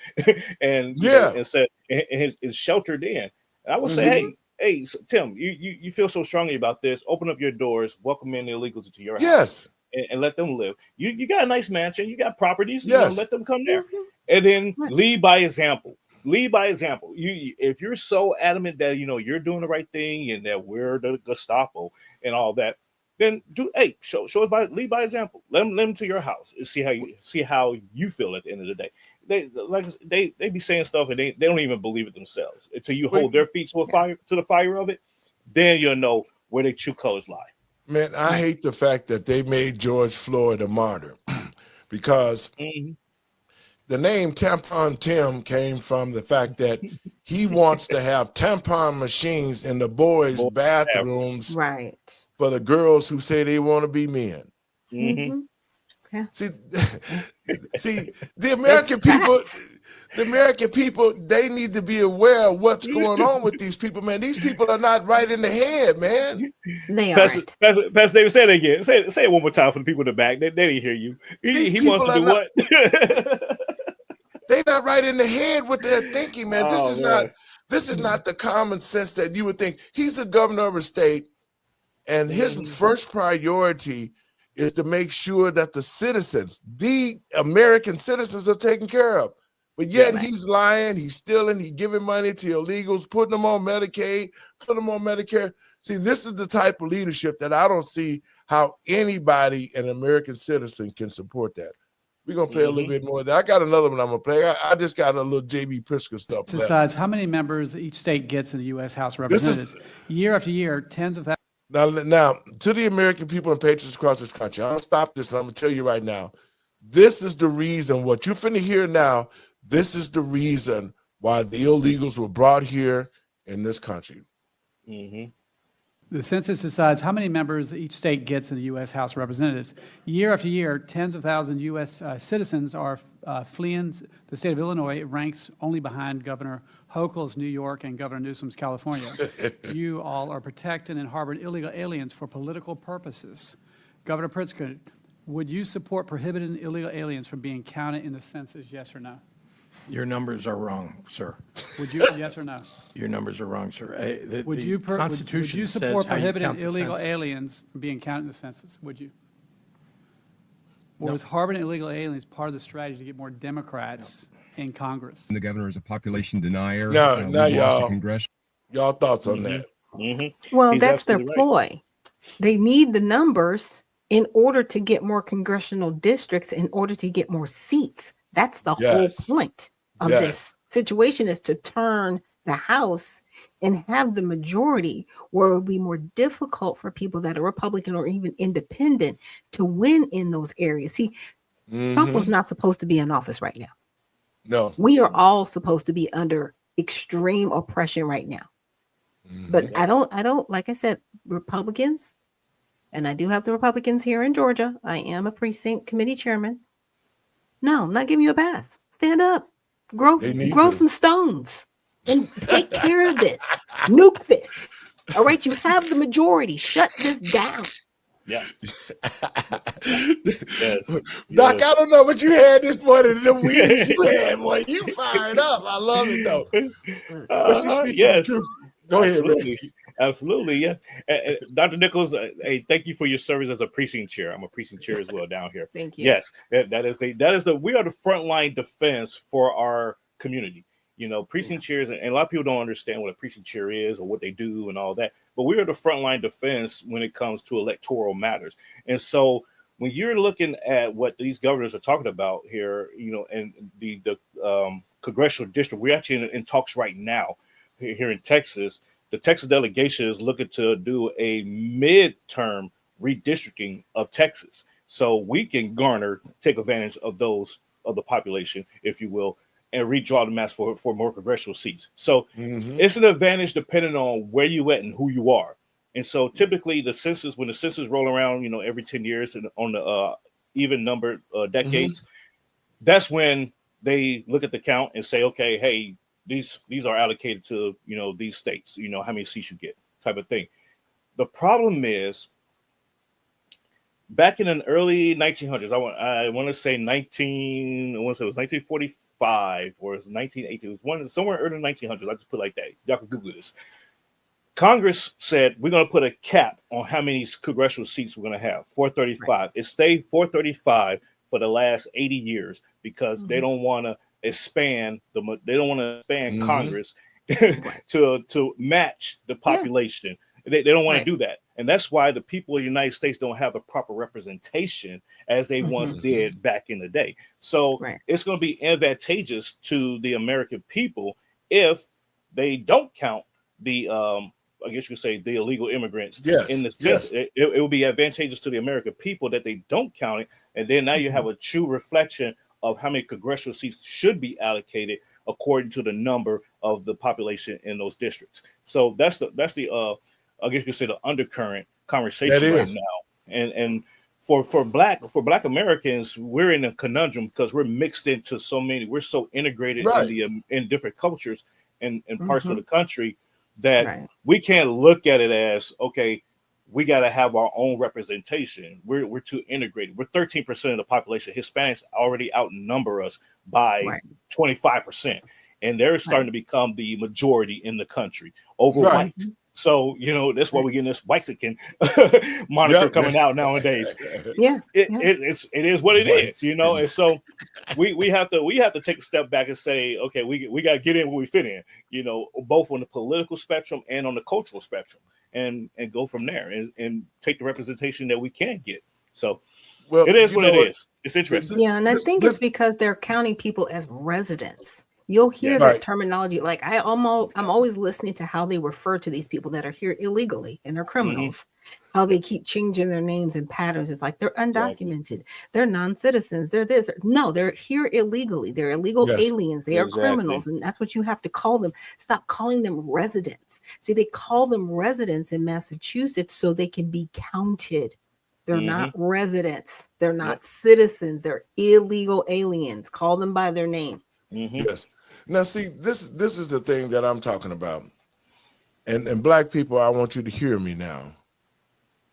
and and say is sheltered in. And I would say, hey, so Tim, you feel so strongly about this. Open up your doors, welcome in the illegals into your house, and let them live. You got a nice mansion, you got properties, you know, let them come there, and then lead by example. Lead by example. If you're so adamant that you're doing the right thing and that we're the Gestapo and all that, then show us lead by example. Let them to your house and see how you feel at the end of the day. They be saying stuff and they don't even believe it themselves until you hold their feet to the fire of it. Then you'll know where their true colors lie. Man, I hate the fact that they made George Floyd a martyr because the name Tampon Tim came from the fact that he wants to have tampon machines in the boys' bathrooms, right, for the girls who say they want to be men. Yeah. See, the American people, they need to be aware of what's going on with these people, man. These people are not right in the head, man. They Pastor David, say it again. Say it one more time for the people in the back. They didn't hear you. He wants to do what? They're not right in the head with their thinking, man. This is not the common sense that you would think. He's the governor of a state, and his first priority is to make sure that the American citizens are taken care of. But yet he's lying, he's stealing, he's giving money to illegals, putting them on Medicaid, putting them on Medicare. See, this is the type of leadership that I don't see how anybody, an American citizen, can support that. We're going to play a little bit more of that. I got another one I'm going to play. I just got a little J.B. Pritzker stuff. Decides how many members each state gets in the U.S. House of Representatives. Year after year, tens of thousands. Now, to the American people and patriots across this country, I'm going to stop this and I'm going to tell you right now, this is the reason, what you're finna hear now, this is the reason why the illegals were brought here in this country. The census decides how many members each state gets in the U.S. House of Representatives. Year after year, tens of thousands of U.S. Citizens are fleeing the state of Illinois. It ranks only behind Governor Hochul's New York and Governor Newsom's California. You all are protected and harbored illegal aliens for political purposes. Governor Pritzker, would you support prohibiting illegal aliens from being counted in the census, yes or no? Your numbers are wrong, sir. Would you, yes or no? Your numbers are wrong, sir. Would you support prohibiting illegal aliens from being counted in the census? Would you? Or is harboring illegal aliens part of the strategy to get more Democrats in Congress? The governor is a population denier. Now, y'all thoughts on that? Well, that's their ploy. They need the numbers in order to get more congressional districts, in order to get more seats. That's the whole point of this situation, is to turn the House and have the majority, where it would be more difficult for people that are Republican or even independent to win in those areas. See, Trump was not supposed to be in office right now. No. We are all supposed to be under extreme oppression right now. But I don't, like I said, Republicans, and I do have the Republicans here in Georgia. I am a precinct committee chairman. No, I'm not giving you a pass. Stand up. Grow to. some stones and take care of this. Nuke this. All right, you have the majority. Shut this down. Yeah. Yes. Yes. Doc, Yes. I don't know what you had this morning. Them Wheaties you had, boy. You fired up. I love it though. But she's speaking the Yes. truth. Go ahead, Absolutely. Ray. Absolutely. Yeah. Dr. Nichols, hey, thank you for your service as a precinct chair. I'm a precinct chair as well down here. Thank you. Yes. That is the we are the frontline defense for our community. You know, precinct chairs, and a lot of people don't understand what a precinct chair is or what they do and all that. But we are the frontline defense when it comes to electoral matters. And so when you're looking at what these governors are talking about here, you know, and the congressional district, we're actually in talks right now here in Texas. The Texas delegation is looking to do a midterm redistricting of Texas, so we can take advantage of the population, if you will, and redraw the maps for more congressional seats. So it's an advantage depending on where you at and who you are. And so typically when the census roll around, you know, every 10 years and on the even numbered decades, that's when they look at the count and say, okay, hey, these are allocated to, you know, these states, you know, how many seats you get, type of thing. The problem is back in the early 1900s, I want to say it was 1945 or it was 1980. It was somewhere early 1900s. I just put it like that. Y'all can Google this. Congress said we're going to put a cap on how many congressional seats we're going to have. 435. Right. It stayed 435 for the last 80 years because they don't want to expand Congress to match the population. They don't want to do that. And that's why the people of the United States don't have the proper representation as they once did back in the day. So it's going to be advantageous to the American people if they don't count the I guess you could say the illegal immigrants in the sense. It will be advantageous to the American people that they don't count it. And then now you have a true reflection of how many congressional seats should be allocated according to the number of the population in those districts. So that's the I guess you could say the undercurrent conversation right now. And for black Americans, we're in a conundrum because we're mixed into we're so integrated in different cultures and parts of the country that we can't look at it as, okay, we got to have our own representation. We're too integrated. We're 13% of the population. Hispanics already outnumber us by 25%. And they're starting to become the majority in the country over whites. So, you know, that's why we're getting this Whitexican moniker coming out nowadays. It is what it is, you know. And so we have to take a step back and say, okay, we got to get in where we fit in, you know, both on the political spectrum and on the cultural spectrum, and go from there and take the representation that we can get. So it is what it is. It's interesting. Yeah, and I think it's because they're counting people as residents. You'll hear that terminology. Like I'm always listening to how they refer to these people that are here illegally and they're criminals. How they keep changing their names and patterns. It's like they're undocumented. They're non-citizens. They're this. No, they're here illegally. They're illegal aliens. They are criminals, and that's what you have to call them. Stop calling them residents. See, they call them residents in Massachusetts so they can be counted. They're not residents. They're not citizens. They're illegal aliens. Call them by their name. Yes. Now, see, this is the thing that I'm talking about. And black people, I want you to hear me now.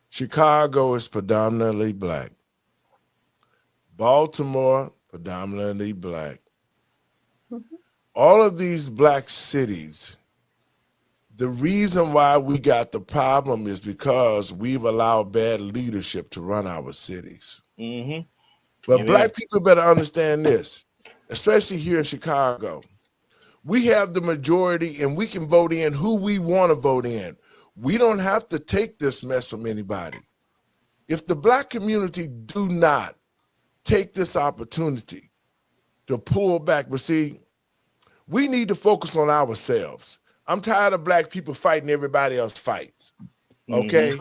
Chicago is predominantly black. Baltimore, predominantly black. All of these black cities, the reason why we got the problem is because we've allowed bad leadership to run our cities. But black people better understand this, especially here in Chicago. We have the majority and we can vote in who we want to vote in. We don't have to take this mess from anybody. If the black community do not take this opportunity to pull back, but see, we need to focus on ourselves. I'm tired of black people fighting everybody else fights. Okay?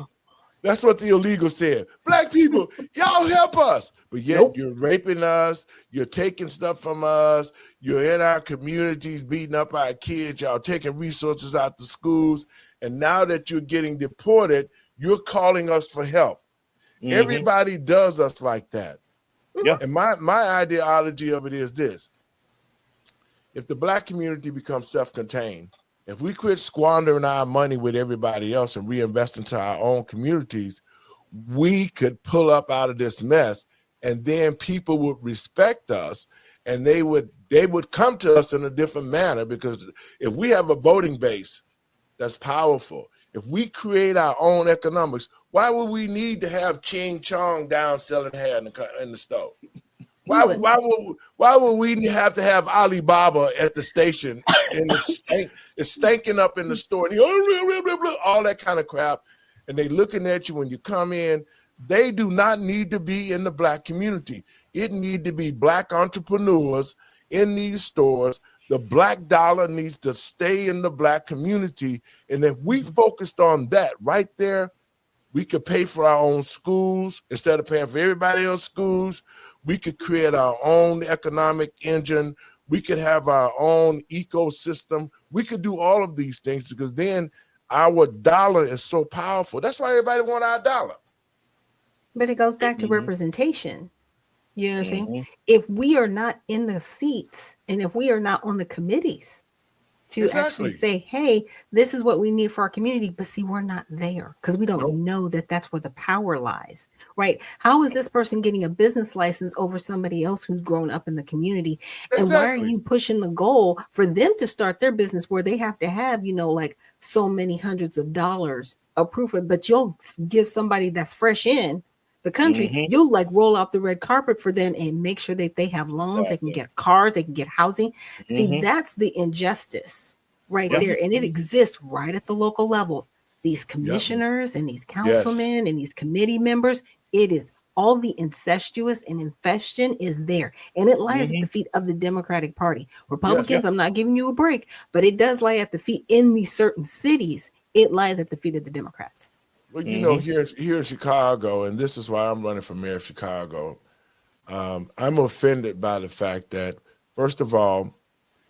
That's what the illegal said. Black people, y'all help us. But yet you're raping us. You're taking stuff from us. You're in our communities beating up our kids. Y'all taking resources out the schools. And now that you're getting deported, you're calling us for help. Everybody does us like that. Yeah. And my ideology of it is this: if the Black community becomes self-contained, if we quit squandering our money with everybody else and reinvest into our own communities, we could pull up out of this mess, and then people would respect us, and they would come to us in a different manner, because if we have a voting base that's powerful, if we create our own economics, why would we need to have Ching Chong down selling hair in the store? Why would we have to have Alibaba at the station and it's stinking up in the store and all that kind of crap, and they looking at you when you come in? They do not need to be in the Black community. It need to be Black entrepreneurs in these stores. The Black dollar needs to stay in the Black community, and if we focused on that right there, we could pay for our own schools instead of paying for everybody else's schools. We could create our own economic engine. We could have our own ecosystem. We could do all of these things, because then our dollar is so powerful. That's why everybody want our dollar. But it goes back to representation. You know what I'm saying? If we are not in the seats, and if we are not on the committees to actually say, hey, this is what we need for our community, but see, we're not there because we don't know that that's where the power lies, right? How is this person getting a business license over somebody else who's grown up in the community? And why are you pushing the goal for them to start their business where they have to have, like so many hundreds of dollars of proof of, but you'll give somebody that's fresh in the country, you'll like roll out the red carpet for them and make sure that they have loans, they can get cars, they can get housing. See, that's the injustice right there. And it exists right at the local level. These commissioners and these councilmen and these committee members, it is all the incestuous and infection is there. And it lies at the feet of the Democratic Party. Republicans, I'm not giving you a break, but it does lie at the feet in these certain cities. It lies at the feet of the Democrats. Well, here in Chicago, and this is why I'm running for mayor of Chicago, I'm offended by the fact that, first of all,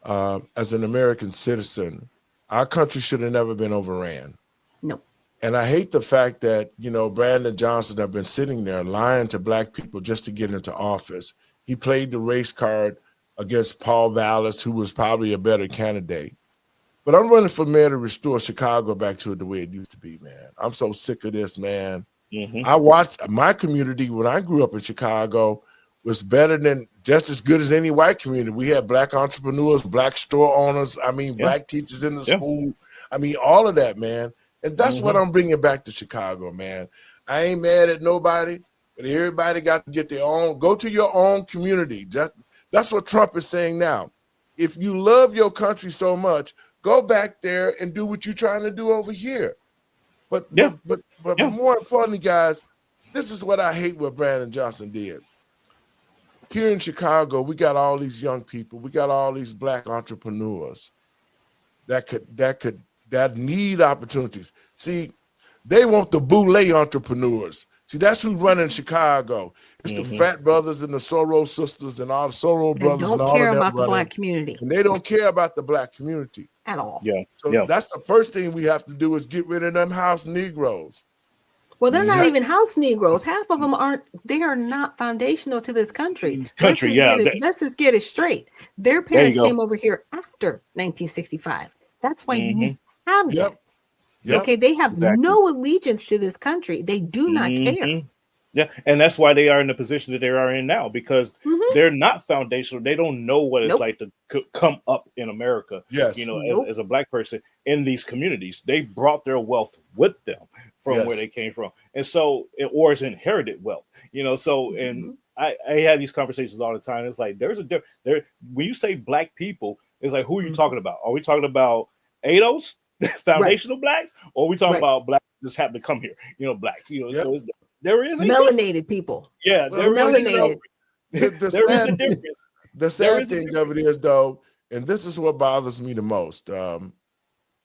as an American citizen, our country should have never been overran. No. And I hate the fact that, Brandon Johnson have been sitting there lying to Black people just to get into office. He played the race card against Paul Vallis, who was probably a better candidate. But I'm running for mayor to restore Chicago back to the way it used to be, man. I'm so sick of this, man. I watched my community when I grew up in Chicago was better than, just as good as any white community. We had Black entrepreneurs, Black store owners, Black teachers in the school. All of that, man. And that's what I'm bringing back to Chicago, man. I ain't mad at nobody, but everybody got to get their own, go to your own community. That's what Trump is saying now. If you love your country so much, go back there and do what you're trying to do over here. But more importantly, guys, this is what I hate what Brandon Johnson did. Here in Chicago, we got all these young people. We got all these Black entrepreneurs that need opportunities. See, they want the boule entrepreneurs. See, that's who's running Chicago. It's the Frat brothers and the Soros sisters and all the Soros brothers and all of them. They don't care about the Black community. And they don't care about the Black community at all. So that's the first thing we have to do is get rid of them house Negroes. Well, they're not even house Negroes. Half of them aren't. They are not foundational to this country. Let's just get it straight. Their parents came over here after 1965. That's why we have that. Okay, they have no allegiance to this country. They do not care. Yeah, and that's why they are in the position that they are in now, because they're not foundational. They don't know what it's like to come up in America. Yes, as a Black person in these communities, they brought their wealth with them from where they came from, and so or it's inherited wealth. And I have these conversations all the time. It's like there's a there when you say Black people, it's like who are you talking about? Are we talking about ADOS, foundational Blacks, or are we talking about Blacks that just happen to come here? Blacks. So there is melanated people. Yeah, there melanated. There is a difference. The sad thing of it is, though, and this is what bothers me the most.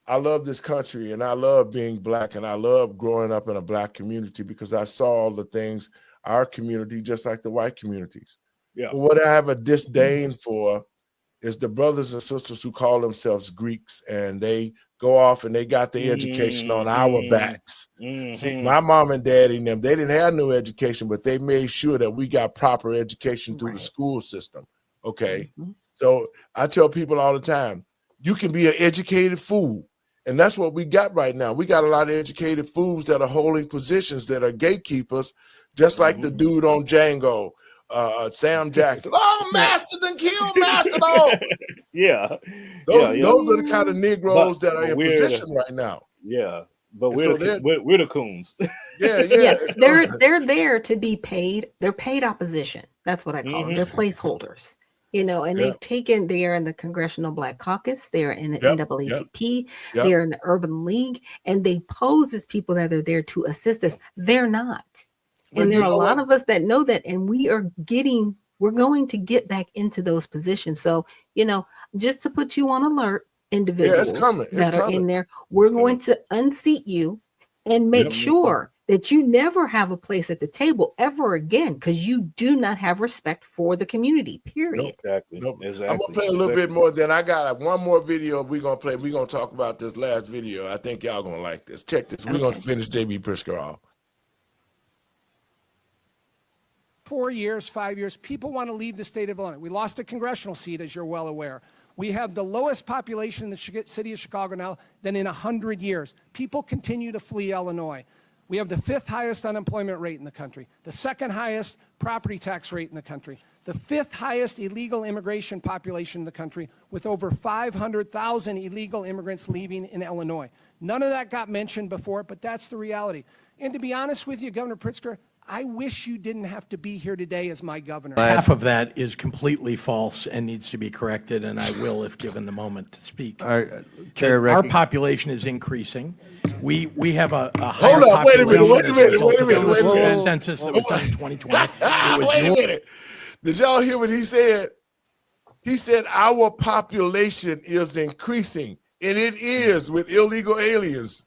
I love this country, and I love being Black, and I love growing up in a Black community because I saw all the things our community, just like the white communities. Yeah. But what I have a disdain for is the brothers and sisters who call themselves Greeks, and they go off and they got their education on our backs. See, my mom and daddy and them, they didn't have no education, but they made sure that we got proper education through the school system. Okay. So I tell people all the time, you can be an educated fool. And that's what we got right now. We got a lot of educated fools that are holding positions that are gatekeepers, just like the dude on Django, Sam Jackson. Oh, Master done killed Master Dog. Yeah. Those are the kind of Negroes that are in position right now. Yeah. But And we're so we're the coons. Yeah, they're there to be paid. They're paid opposition. That's what I call them. They're placeholders. You know, and they are in the Congressional Black Caucus, they are in the NAACP, they are in the Urban League, and they pose as people that are there to assist us. They're not. And there are a lot of us that know that, and we're going to get back into those positions. So, you know, just to put you on alert, individuals that are in there, we're going to unseat you and make sure that you never have a place at the table ever again, because you do not have respect for the community, period. Exactly. I'm gonna play a little bit more. Then I got one more video we're gonna play. We're gonna talk about this last video. I think y'all gonna like this. Check this. We're gonna finish JB Pritzker off. 4 years, 5 years, people want to leave the state of Illinois. We lost a congressional seat, as you're well aware. We have the lowest population in the city of Chicago now than in 100 years. People continue to flee Illinois. We have the 5th highest unemployment rate in the country, the 2nd highest property tax rate in the country, the 5th highest illegal immigration population in the country, with over 500,000 illegal immigrants leaving in Illinois. None of that got mentioned before, but that's the reality. And to be honest with you, Governor Pritzker, I wish you didn't have to be here today as my governor. Half of that is completely false and needs to be corrected, and I will if given the moment to speak. Our population is increasing. We have a higher population. Wait a minute. Census that was done in 2020. Wait a minute. Did y'all hear what he said? He said our population is increasing, and it is with illegal aliens.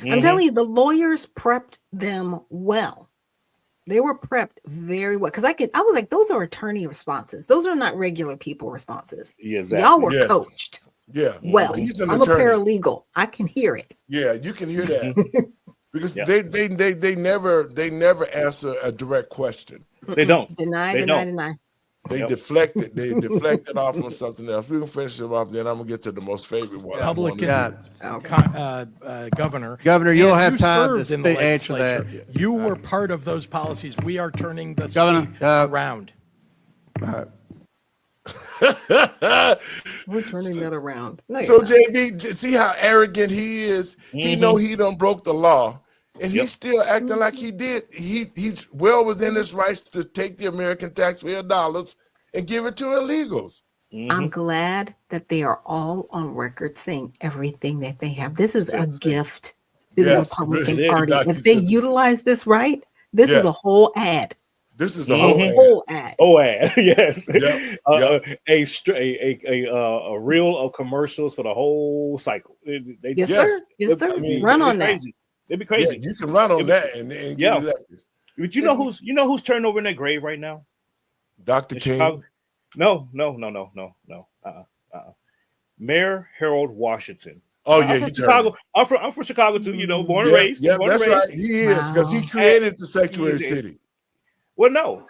I'm telling you, the lawyers prepped them well. They were prepped very well, because I was like, those are attorney responses. Those are not regular people responses. Yeah, exactly. Y'all were coached. Yeah. Well, he's an I'm attorney. a paralegal. I can hear it. Yeah, you can hear that. Because they never answer a direct question. They don't. Deny. They deflected. They deflected off on something else. We can finish them off. Then I'm gonna get to the most favorite one. Governor. Governor, you'll And have you time served to in the answer that. legislature. You were part of those policies. We are turning the Governor, state around. We're turning that around. No, So you're not. JB, see how arrogant he is. He know he done broke the law, and he's still acting like he did. He's well within his rights to take the American taxpayer dollars and give it to illegals. I'm glad that they are all on record saying everything that they have. This is a gift to the Republican Party. If they utilize this right, this is a whole ad. This is a whole ad. Oh, ad. Yes. Yep. A reel of commercials for the whole cycle. Yes, sir. Yes, sir. Run on that. It'd be crazy. Yeah, you can run on that and get elected. But you know who's turning over in that grave right now? Dr. King. Chicago? No. Mayor Harold Washington. Oh, I'm from Chicago. I'm from Chicago too. You know, born and raised. Yeah, born that's and raised. Right. He is, because he created the sanctuary city. Well, no,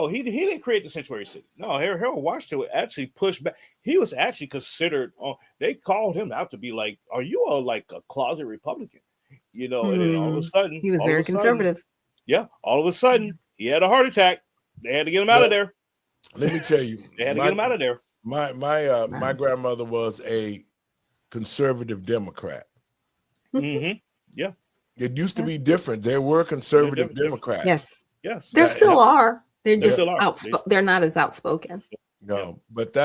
he didn't create the sanctuary city. No, Harold Washington actually pushed back. He was actually considered. They called him out to be like, "Are you a closet Republican?" You know, and then all of a sudden he was very conservative. Yeah, all of a sudden he had a heart attack. They had to get him out of there. Let me tell you, they had to get him out of there. My grandmother was a conservative Democrat. Yeah, it used to be different. There were conservative Democrats. Yes, there still are. They're just they're not as outspoken. No, but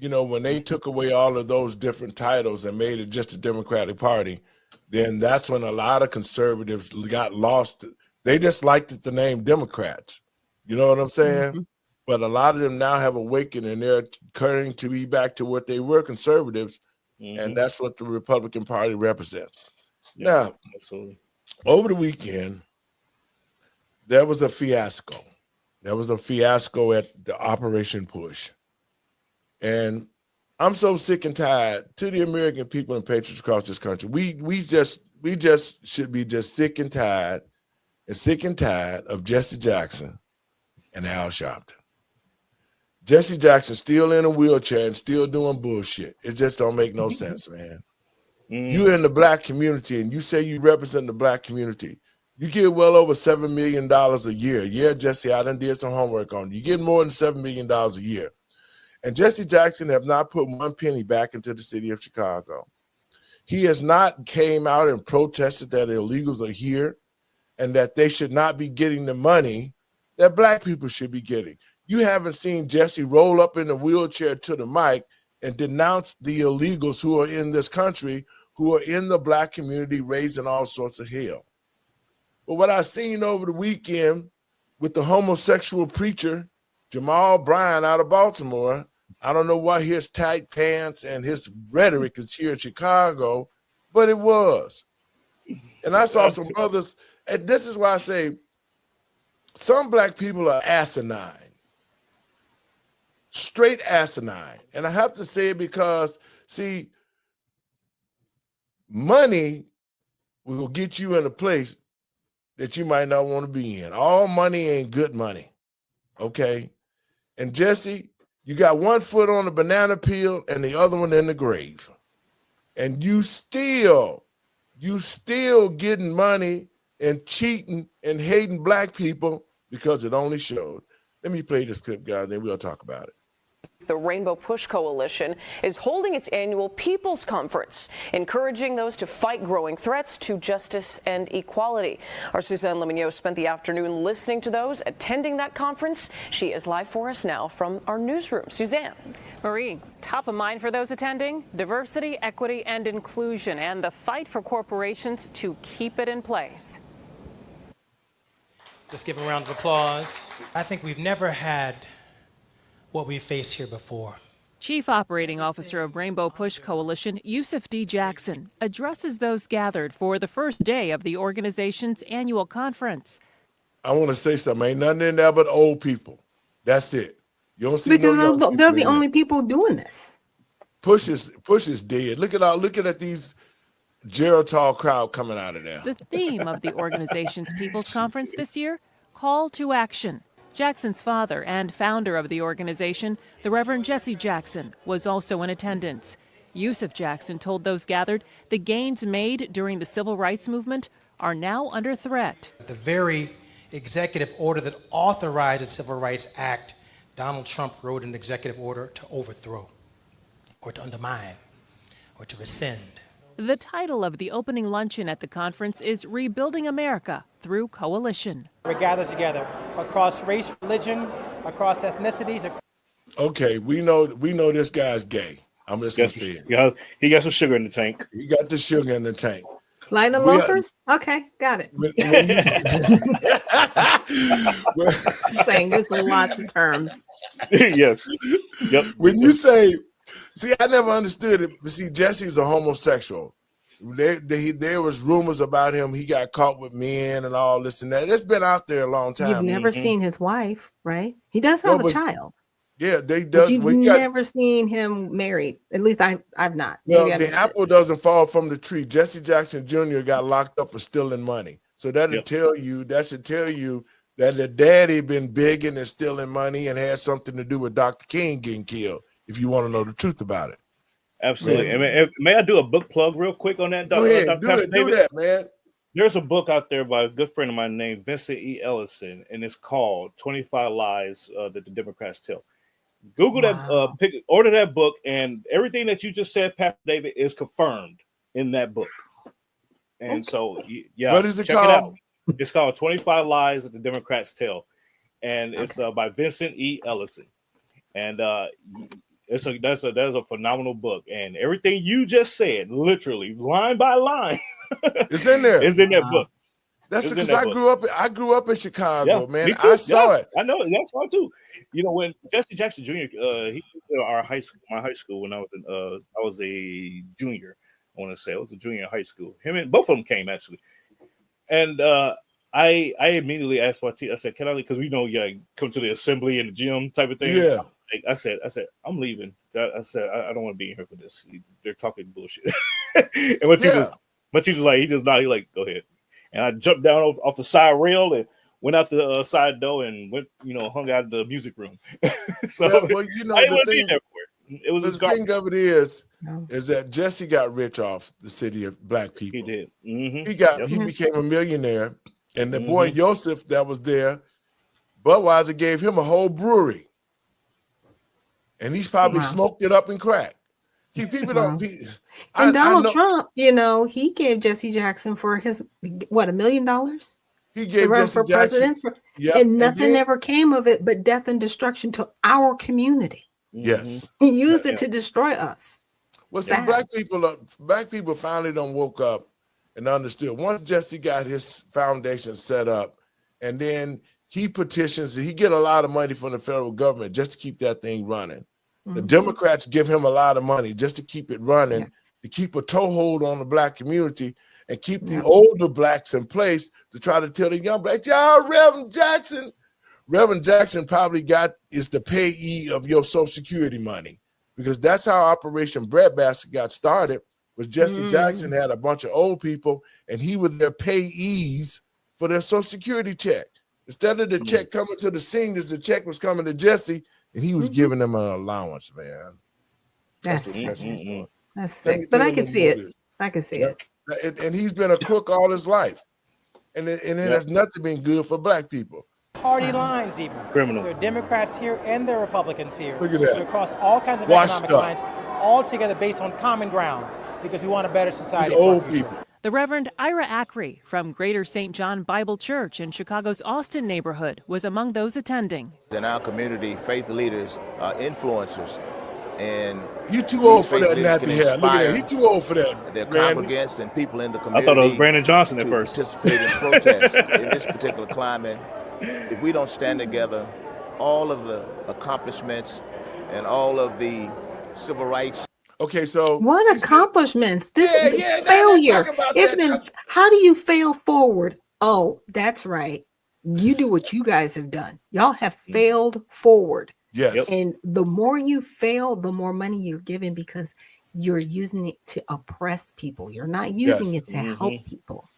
you know, when they took away all of those different titles and made it just a Democratic Party, then that's when a lot of conservatives got lost. They just liked the name Democrats. You know what I'm saying? But a lot of them now have awakened and they're turning to be back to what they were, conservatives, and that's what the Republican Party represents. Now, absolutely. Over the weekend, there was a fiasco. There was a fiasco at the Operation Push. And I'm so sick and tired to the American people and patriots across this country. We just should be just sick and tired of Jesse Jackson and Al Sharpton. Jesse Jackson still in a wheelchair and still doing bullshit. It just don't make no sense, man. You're in the black community and you say you represent the black community. You get well over $7 million a year. Yeah, Jesse, I done did some homework on you. You get more than $7 million a year. And Jesse Jackson have not put one penny back into the city of Chicago. He has not came out and protested that illegals are here and that they should not be getting the money that black people should be getting. You haven't seen Jesse roll up in a wheelchair to the mic and denounce the illegals who are in this country, who are in the black community raising all sorts of hell. But what I seen over the weekend with the homosexual preacher, Jamal Bryan out of Baltimore, I don't know why his tight pants and his rhetoric is here in Chicago, but it was. And I saw some brothers, and this is why I say some black people are asinine. Straight asinine. And I have to say it because, see, money will get you in a place that you might not want to be in. All money ain't good money, okay? And Jesse, you got one foot on the banana peel and the other one in the grave. And you still getting money and cheating and hating black people because it only showed. Let me play this clip, guys, then we'll talk about it. The Rainbow Push Coalition is holding its annual People's Conference, encouraging those to fight growing threats to justice and equality. Our Suzanne Lemignot spent the afternoon listening to those attending that conference. She is live for us now from our newsroom. Suzanne. Marie, top of mind for those attending, diversity, equity, and inclusion, and the fight for corporations to keep it in place. Just give a round of applause. I think we've never had what we faced here before. Chief Operating Officer of Rainbow Push Coalition, Yusuf D. Jackson, addresses those gathered for the first day of the organization's annual conference. I want to say something. Ain't nothing in there but old people. That's it. You don't see because no they're the only people doing this. Push is dead. Looking at these Geritol crowd coming out of there. The theme of the organization's People's Conference this year, Call to Action. Jackson's father and founder of the organization, the Reverend Jesse Jackson, was also in attendance. Yusuf Jackson told those gathered the gains made during the civil rights movement are now under threat. The very executive order that authorized the Civil Rights Act, Donald Trump wrote an executive order to overthrow or to undermine or to rescind. The title of the opening luncheon at the conference is Rebuilding America Through Coalition. We're gathered together across race, religion, across ethnicities. Okay, we know this guy's gay. I'm just gonna say it. Yeah, he got some sugar in the tank. He got the sugar in the tank. Line of loafers? Okay, got it. Saying this in lots of terms. Yes. Yep. When you say, see, I never understood it, but see, Jesse's a homosexual. There was rumors about him. He got caught with men and all this and that. It's been out there a long time. You've never seen his wife, right? He does have a child. Yeah, they does. But you've never seen him married. At least I've not. Well, the apple doesn't fall from the tree. Jesse Jackson Jr. got locked up for stealing money. So that should tell you that the daddy been begging and stealing money and had something to do with Dr. King getting killed, if you want to know the truth about it. Absolutely. May I do a book plug real quick on that, Dr. Go ahead, Dr. do that, man. There's a book out there by a good friend of mine named Vincent E. Ellison, and it's called 25 Lies That the Democrats Tell. Google that, order that book, and everything that you just said, Pastor David, is confirmed in that book. And so, yeah. What is it check called? It out. It's called 25 Lies That the Democrats Tell. And it's by Vincent E. Ellison. And that's a phenomenal book. And everything you just said, literally, line by line, it's in there. It's in that book. That's because I grew up in Chicago, man. Me too. I saw it. I know that's all too. You know, when Jesse Jackson Jr. He went to my high school when I was a junior. I want to say I was a junior in high school. Him and both of them came actually, and I immediately asked my teacher. I said, "Can I leave?" Because we know you come to the assembly in the gym type of thing. Yeah. I said, I'm leaving I said, I don't want to be in here for this. They're talking bullshit. And my teacher's like, he just nodded. He like, go ahead. And I jumped down off the side rail and went out the side door and went, hung out in the music room. So well, I didn't want to be there for it. It was the thing of it is that Jesse got rich off the city of black people. He did. He became a millionaire, and the boy Joseph that was there, Budweiser gave him a whole brewery, and he's probably smoked it up and cracked. See, people don't. And Donald Trump, he gave Jesse Jackson for his $1 million. He gave Jesse Jackson, and nothing ever came of it but death and destruction to our community. Yes, he used it to destroy us. Well, see, black people finally done woke up and understood. Once Jesse got his foundation set up, and then he petitions, he get a lot of money from the federal government just to keep that thing running. The Democrats give him a lot of money just to keep it running, to keep a toehold on the black community and keep the older blacks in place to try to tell the young blacks, y'all, Reverend Jackson probably is the payee of your Social Security money, because that's how Operation Breadbasket got started. Was Jesse Jackson had a bunch of old people and he was their payees for their Social Security check. Instead of the check coming to the seniors, the check was coming to Jesse, and he was giving them an allowance, man. That's sick. But I can see it. I can see it. And he's been a crook all his life. And it has nothing been good for black people. Party lines, even. Criminal. There are Democrats here and there are Republicans here. Look at that. They're across all kinds of economic lines, all together based on common ground, because we want a better society. The old people. The Reverend Ira Ackrey from Greater St. John Bible Church in Chicago's Austin neighborhood was among those attending. In our community, faith leaders are influencers. And you too old for that nappy hair. Look at that. He too old for that. Their congregants and people in the community. I thought it was Brandon Johnson at first. Participate in protests in this particular climate. If we don't stand together, all of the accomplishments and all of the civil rights. Okay, so what accomplishments? This failure. It's been. How do you fail forward? Oh, that's right. You do what you guys have done. Y'all have failed forward. Yes. And the more you fail, the more money you're given, because you're using it to oppress people. You're not using it to help people.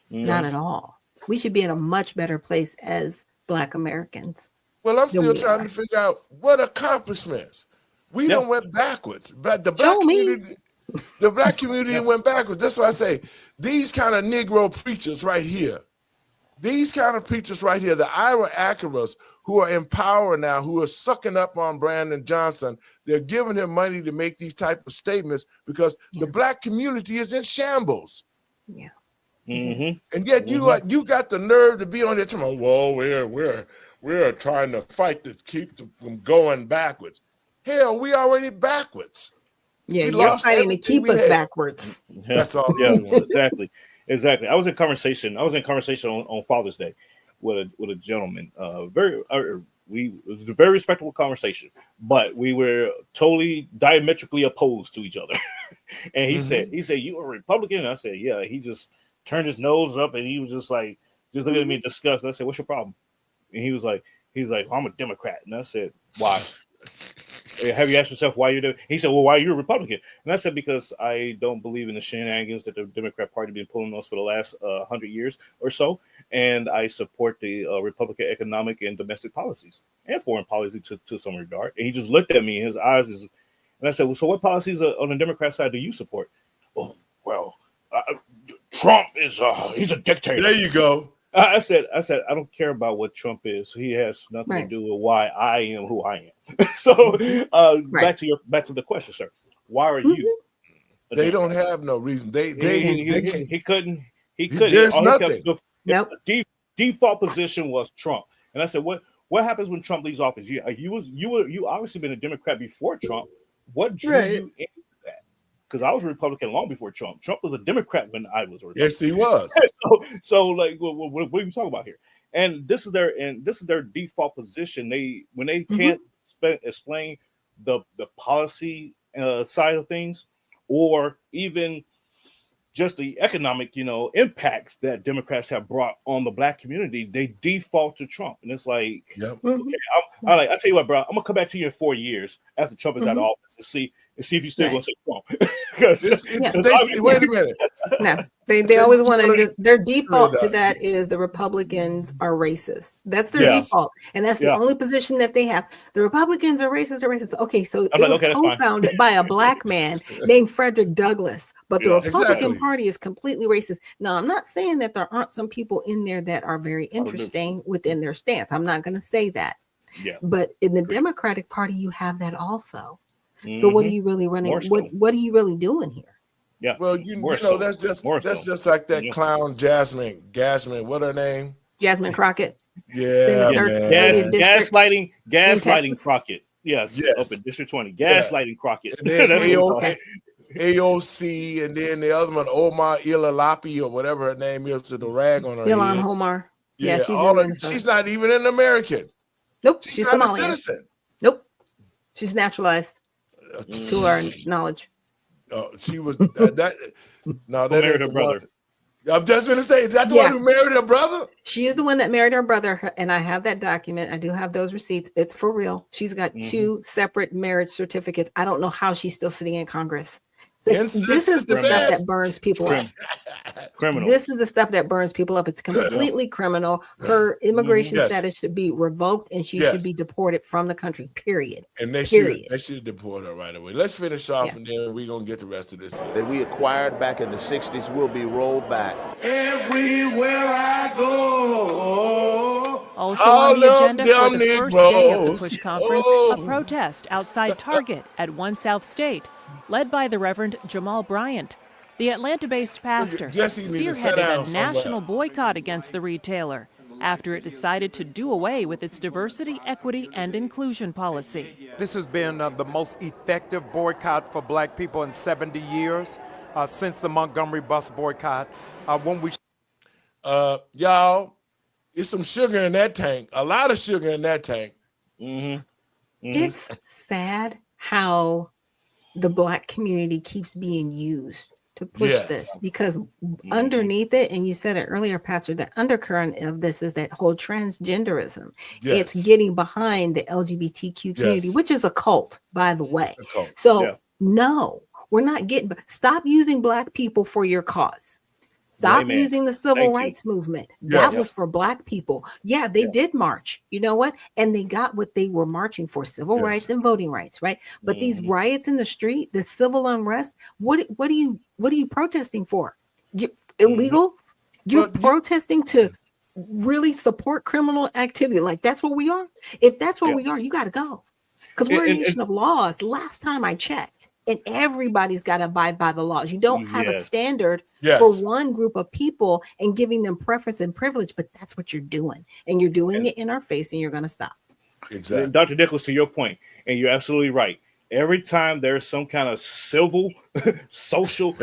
Not at all. We should be in a much better place as Black Americans. Well, I'm still trying to figure out what accomplishments. We don't went backwards. But the black community went backwards. That's why I say these kind of Negro preachers right here, the Ira Ackeras who are in power now, who are sucking up on Brandon Johnson, they're giving him money to make these type of statements because the black community is in shambles. Yeah. And yet you got the nerve to be on there talking, well, we're trying to fight to keep them from going backwards. Hell, we already backwards. Yeah, you're fighting to keep us backwards. That's all. Yeah, exactly. I was in conversation on Father's Day with a gentleman. It was a very respectable conversation, but we were totally diametrically opposed to each other. And he said, "You a Republican?" And I said, "Yeah." He just turned his nose up and he was just looking at me in disgust. And I said, "What's your problem?" And he was like, "I'm a Democrat." And I said, "Why?" Have you asked yourself why you're doing? He said, "Well, why are you a Republican?" And I said, "Because I don't believe in the shenanigans that the Democrat Party has been pulling us for the last 100 years or so, and I support the Republican economic and domestic policies and foreign policy to some regard." And he just looked at me, and his eyes and I said, "Well, so what policies on the Democrat side do you support?" "Oh, well, Trump is he's a dictator." There you go. I said, I don't care about what Trump is. He has nothing to do with why I am who I am. So back to the question, sir. Why are you? They don't have no reason. He couldn't. There's nothing. Default position was Trump. And I said, what happens when Trump leaves office? You obviously been a Democrat before Trump. What drew you into that? Because I was a Republican long before Trump. Trump was a Democrat when I was a Republican. Yes, he was. So like, what are you talking about here? And this is their default position. When they can't explain the policy side of things, or even just the economic, impacts that Democrats have brought on the black community, they default to Trump. And it's like, okay, I tell you what, bro, I'm gonna come back to you in 4 years after Trump is out of office and see if you're still gonna say Trump. Wait a minute. No, they always want to. Their default to that is the Republicans are racist. That's their default, and that's the only position that they have. The Republicans are racist. Okay, so it was co-founded by a black man named Frederick Douglass, but the Republican Party is completely racist. Now, I'm not saying that there aren't some people in there that are very interesting within their stance. I'm not going to say that. Yeah. But in the Democratic Party, you have that also. So what are you really running? What are you really doing here? Yeah. Well, you know, that's just like that clown Jasmine. What her name? Jasmine Crockett. Yeah, gaslighting Crockett. Yes, up in District 20. Gaslighting Crockett. And then AOC, and then the other one, Omar Ilalapi, or whatever her name is, with the rag on her Ilhan head. Homar. Yeah, she's not even an American. Nope, she's not Somalian. a citizen. Nope, she's naturalized. To our knowledge. She was that. No, that married her brother. I'm just gonna say, that's the one who married her brother. She is the one that married her brother, and I have that document. I do have those receipts. It's for real. She's got 2 separate marriage certificates. I don't know how she's still sitting in Congress. This is the stuff that burns people up. Criminal. This is the stuff that burns people up. It's completely criminal. Her immigration status should be revoked, and she should be deported from the country. Period. And they should deport her right away. Let's finish off, and then we're gonna get the rest of this. That we acquired back in the 60s will be rolled back. Everywhere I go. Also on the agenda for the first day of the Push Conference, a protest outside Target at 1 South State, led by the Reverend Jamal Bryant. The Atlanta-based pastor spearheaded a national boycott against the retailer after it decided to do away with its diversity, equity, and inclusion policy. This has been the most effective boycott for black people in 70 years since the Montgomery bus boycott. Y'all, it's some sugar in that tank. A lot of sugar in that tank. It's sad how the black community keeps being used to push this, because underneath it, and you said it earlier, Pastor, the undercurrent of this is that whole transgenderism. It's getting behind the LGBTQ community, which is a cult, by the way. So no, we're not getting, stop using black people for your cause. Stop using the civil rights movement. That was for black people. Yeah, they did march. You know what? And they got what they were marching for, civil rights and voting rights, right? But these riots in the street, the civil unrest, what are you protesting for? Illegal? You're protesting to really support criminal activity. Like, that's what we are. If that's what we are, you got to go. Because we're a nation of laws. Last time I checked. And everybody's got to abide by the laws. You don't have a standard for one group of people and giving them preference and privilege, but that's what you're doing. And you're doing it in our face, and you're going to stop. Exactly. Dr. Nichols, to your point, and you're absolutely right. Every time there's some kind of civil, social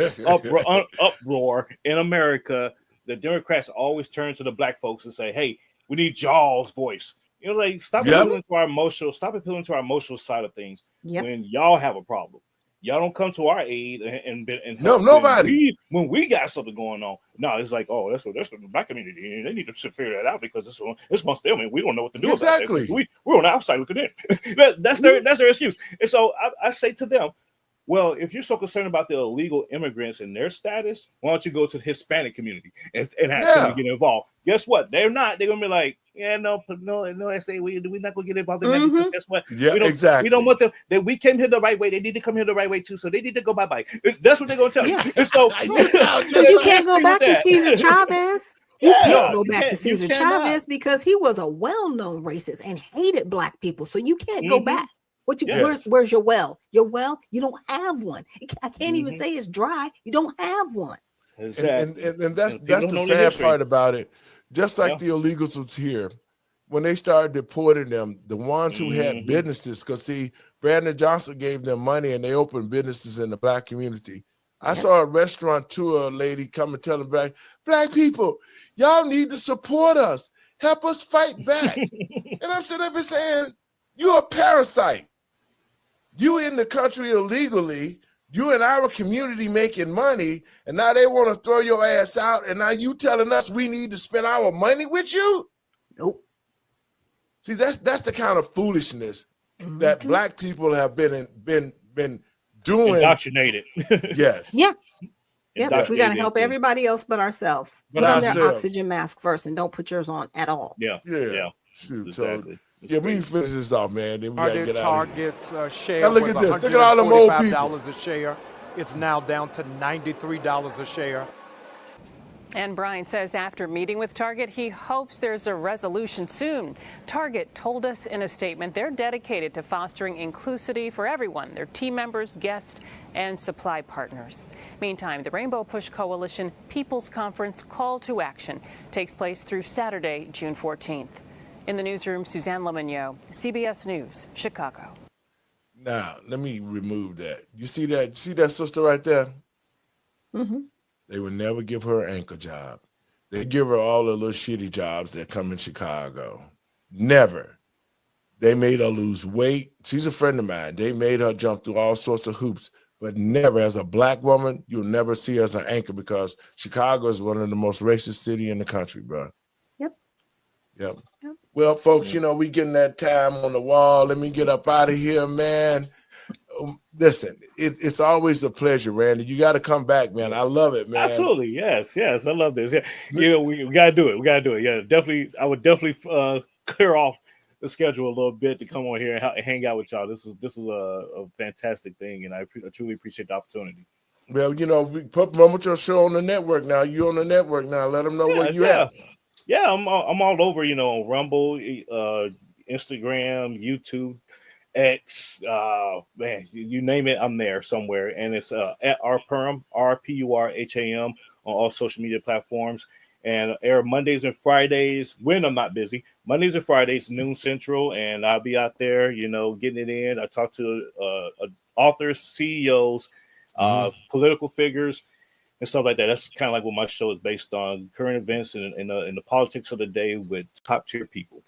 uproar in America, the Democrats always turn to the black folks and say, hey, we need y'all's voice. You know, like, stop appealing to our emotional side of things when y'all have a problem. Y'all don't come to our aid and no, nobody. When we got something going on. No, it's like, oh, that's the black community. They need to figure that out because this must them. We don't know what to do about it. We're on the outside looking in. That's their excuse. And so I say to them, well, if you're so concerned about the illegal immigrants and their status, why don't you go to the Hispanic community and ask them to get involved? Guess what? They're not. They're gonna be like, no. I say we're not gonna get involved in that because guess what? Yeah, we don't want them. We came here the right way. They need to come here the right way too. So they need to go bye. That's what they're gonna tell you. And so you can't go back to Cesar Chavez. You can't go back to Cesar Chavez because he was a well-known racist and hated black people. So you can't go back. Where's your well? Your well? You don't have one. I can't even say it's dry. You don't have one. Exactly. And that's the sad part about it. Just like the illegals was here, when they started deporting them, the ones who had businesses, because see, Brandon Johnson gave them money and they opened businesses in the black community. I saw a restaurateur lady come and tell them black people, y'all need to support us. Help us fight back. And I'm sitting there saying, you're a parasite. You in the country illegally, you in our community making money, and now they want to throw your ass out, and now you telling us we need to spend our money with you? Nope. See, that's the kind of foolishness that black people have been doing. Indoctrinated. Yes. Yeah. Yep. We got to Indoctrinated help into- everybody else but ourselves. But Put on their ourselves. oxygen mask first and don't put yours on at all. Yeah. Yeah. Shoot. Exactly. So yeah, we can finish this off, man. Then we gotta Target get out of here. Target's share Now look was at this. Look at all them old people. $145 a share. It's now down to $93 a share. And Brian says after meeting with Target, he hopes there's a resolution soon. Target told us in a statement they're dedicated to fostering inclusivity for everyone, their team members, guests, and supply partners. Meantime, the Rainbow Push Coalition People's Conference Call to Action takes place through Saturday, June 14th. In the newsroom, Suzanne Lemonnier, CBS News, Chicago. Now, let me remove that. You see that? You see that sister right there? Mm-hmm. They would never give her an anchor job. They give her all the little shitty jobs that come in Chicago. Never. They made her lose weight. She's a friend of mine. They made her jump through all sorts of hoops, but never as a black woman, you'll never see her as an anchor because Chicago is one of the most racist cities in the country, bro. Yep. Well, folks, you know, we getting that time on the wall. Let me get up out of here, man. Listen, it's always a pleasure, Randy. You got to come back, man. I love it, man. Absolutely. Yes. I love this. Yeah. You know, we got to do it. We got to do it. Yeah, definitely. I would definitely clear off the schedule a little bit to come on here and hang out with y'all. This is a fantastic thing, and I truly appreciate the opportunity. Well, you know, we promote your show on the network now. You on the network now. Let them know where you at. Yeah, I'm all over, you know, Rumble, Instagram, YouTube, X, man, you name it, I'm there somewhere. And it's at RPurham, RPURHAM, on all social media platforms. And air Mondays and Fridays when I'm not busy. Mondays and Fridays, noon Central, and I'll be out there, you know, getting it in. I talk to authors, CEOs, political figures, and stuff like that. That's kind of like what my show is based on: current events and the politics of the day with top tier people.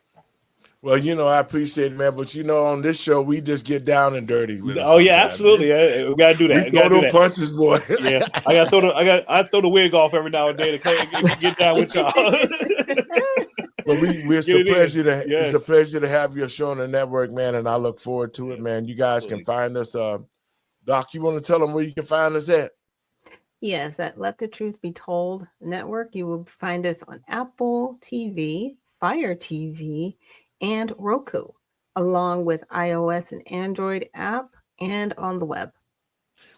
Well, you know, I appreciate it, man. But you know, on this show, we just get down and dirty with it. Oh yeah, absolutely. We gotta do that. We throw them punches, boy. Yeah, I throw the wig off every now and then to get down with y'all. Well, it's a pleasure to have your show on the network, man, and I look forward to it, man. You guys can find us. Doc, you want to tell them where you can find us at? Yes, at Let the Truth Be Told network. You will find us on Apple TV, Fire TV, and Roku, along with iOS and Android app, and on the web.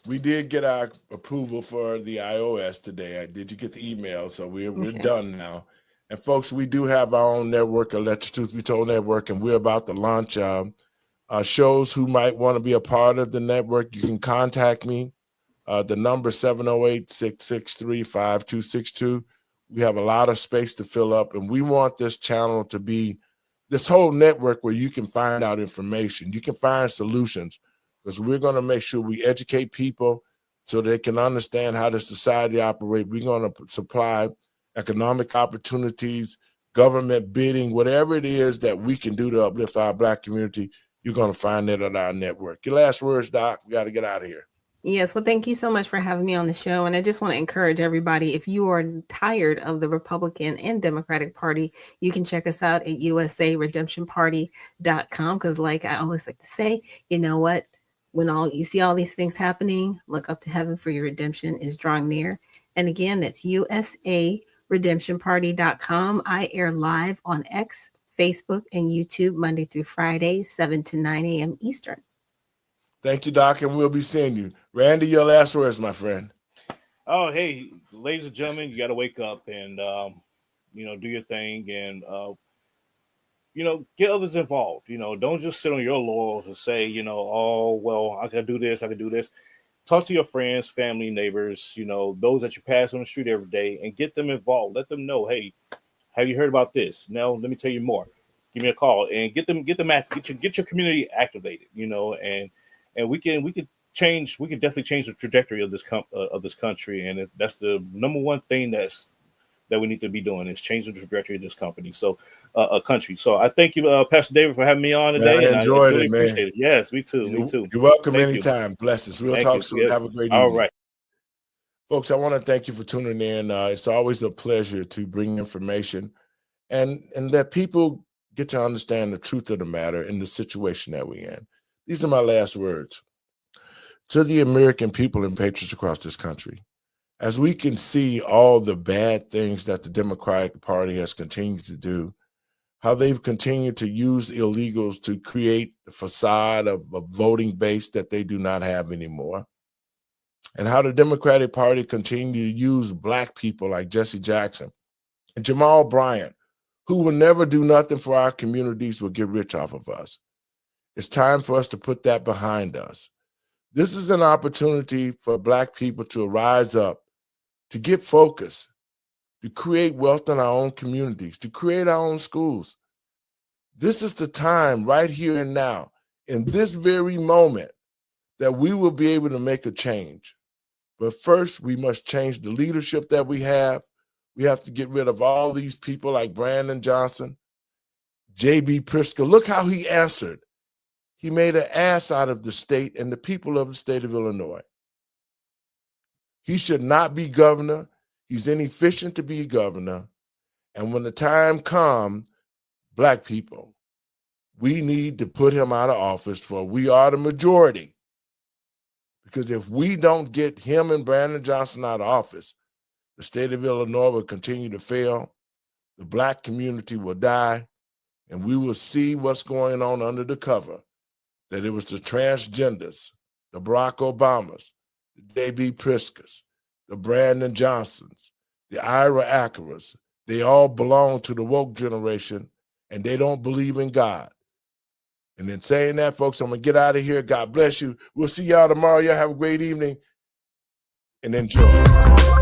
We did get our approval for the iOS today. Did you get the email? So we're done now. And folks, we do have our own network, a Let the Truth Be Told network, and we're about to launch shows who might want to be a part of the network. You can contact me. The number 708-663-5262. We have a lot of space to fill up, and we want this channel to be this whole network where you can find out information. You can find solutions, because we're going to make sure we educate people so they can understand how the society operates. We're going to supply economic opportunities, government bidding, whatever it is that we can do to uplift our Black community. You're going to find that at our network. Your last words, Doc. We got to get out of here. Yes, well, thank you so much for having me on the show. And I just want to encourage everybody, if you are tired of the Republican and Democratic Party, you can check us out at usaredemptionparty.com. Because like I always like to say, you know what? When you see all these things happening, look up to heaven, for your redemption is drawing near. And again, that's usaredemptionparty.com. I air live on X, Facebook, and YouTube Monday through Friday, 7 to 9 a.m. Eastern. Thank you, Doc, and we'll be seeing you. Randy, your last words, my friend. Oh, hey, ladies and gentlemen, you got to wake up and, you know, do your thing and, you know, get others involved. You know, don't just sit on your laurels and say, you know, oh, well, I can do this, I can do this. Talk to your friends, family, neighbors, you know, those that you pass on the street every day, and get them involved. Let them know, hey, have you heard about this? No, let me tell you more. Give me a call and get your community activated, you know, and we can definitely change the trajectory of this country, and that's the number one thing that we need to be doing, is change the trajectory of this country. So I thank you, Pastor David, for having me on today. I enjoyed it, man. Appreciate it. Yes, me too. You're welcome anytime. Blessings. We'll talk soon. Have a great evening. All right, folks. I want to thank you for tuning in. It's always a pleasure to bring information and let people get to understand the truth of the matter in the situation that we're in. These are my last words. To the American people and patriots across this country, as we can see all the bad things that the Democratic Party has continued to do, how they've continued to use illegals to create the facade of a voting base that they do not have anymore, and how the Democratic Party continue to use Black people like Jesse Jackson and Jamal Bryant, who will never do nothing for our communities, will get rich off of us. It's time for us to put that behind us. This is an opportunity for Black people to rise up, to get focused, to create wealth in our own communities, to create our own schools. This is the time right here and now, in this very moment, that we will be able to make a change. But first, we must change the leadership that we have. We have to get rid of all these people like Brandon Johnson, J.B. Pritzker. Look how he answered. He made an ass out of the state and the people of the state of Illinois. He should not be governor. He's inefficient to be governor. And when the time comes, Black people, we need to put him out of office, for we are the majority. Because if we don't get him and Brandon Johnson out of office, the state of Illinois will continue to fail, the Black community will die, and we will see what's going on under the cover, that it was the transgenders, the Barack Obamas, the J.B. Pritzkers, the Brandon Johnsons, the Ira Acaras. They all belong to the woke generation, and they don't believe in God. And in saying that, folks, I'm going to get out of here. God bless you. We'll see y'all tomorrow. Y'all have a great evening and enjoy.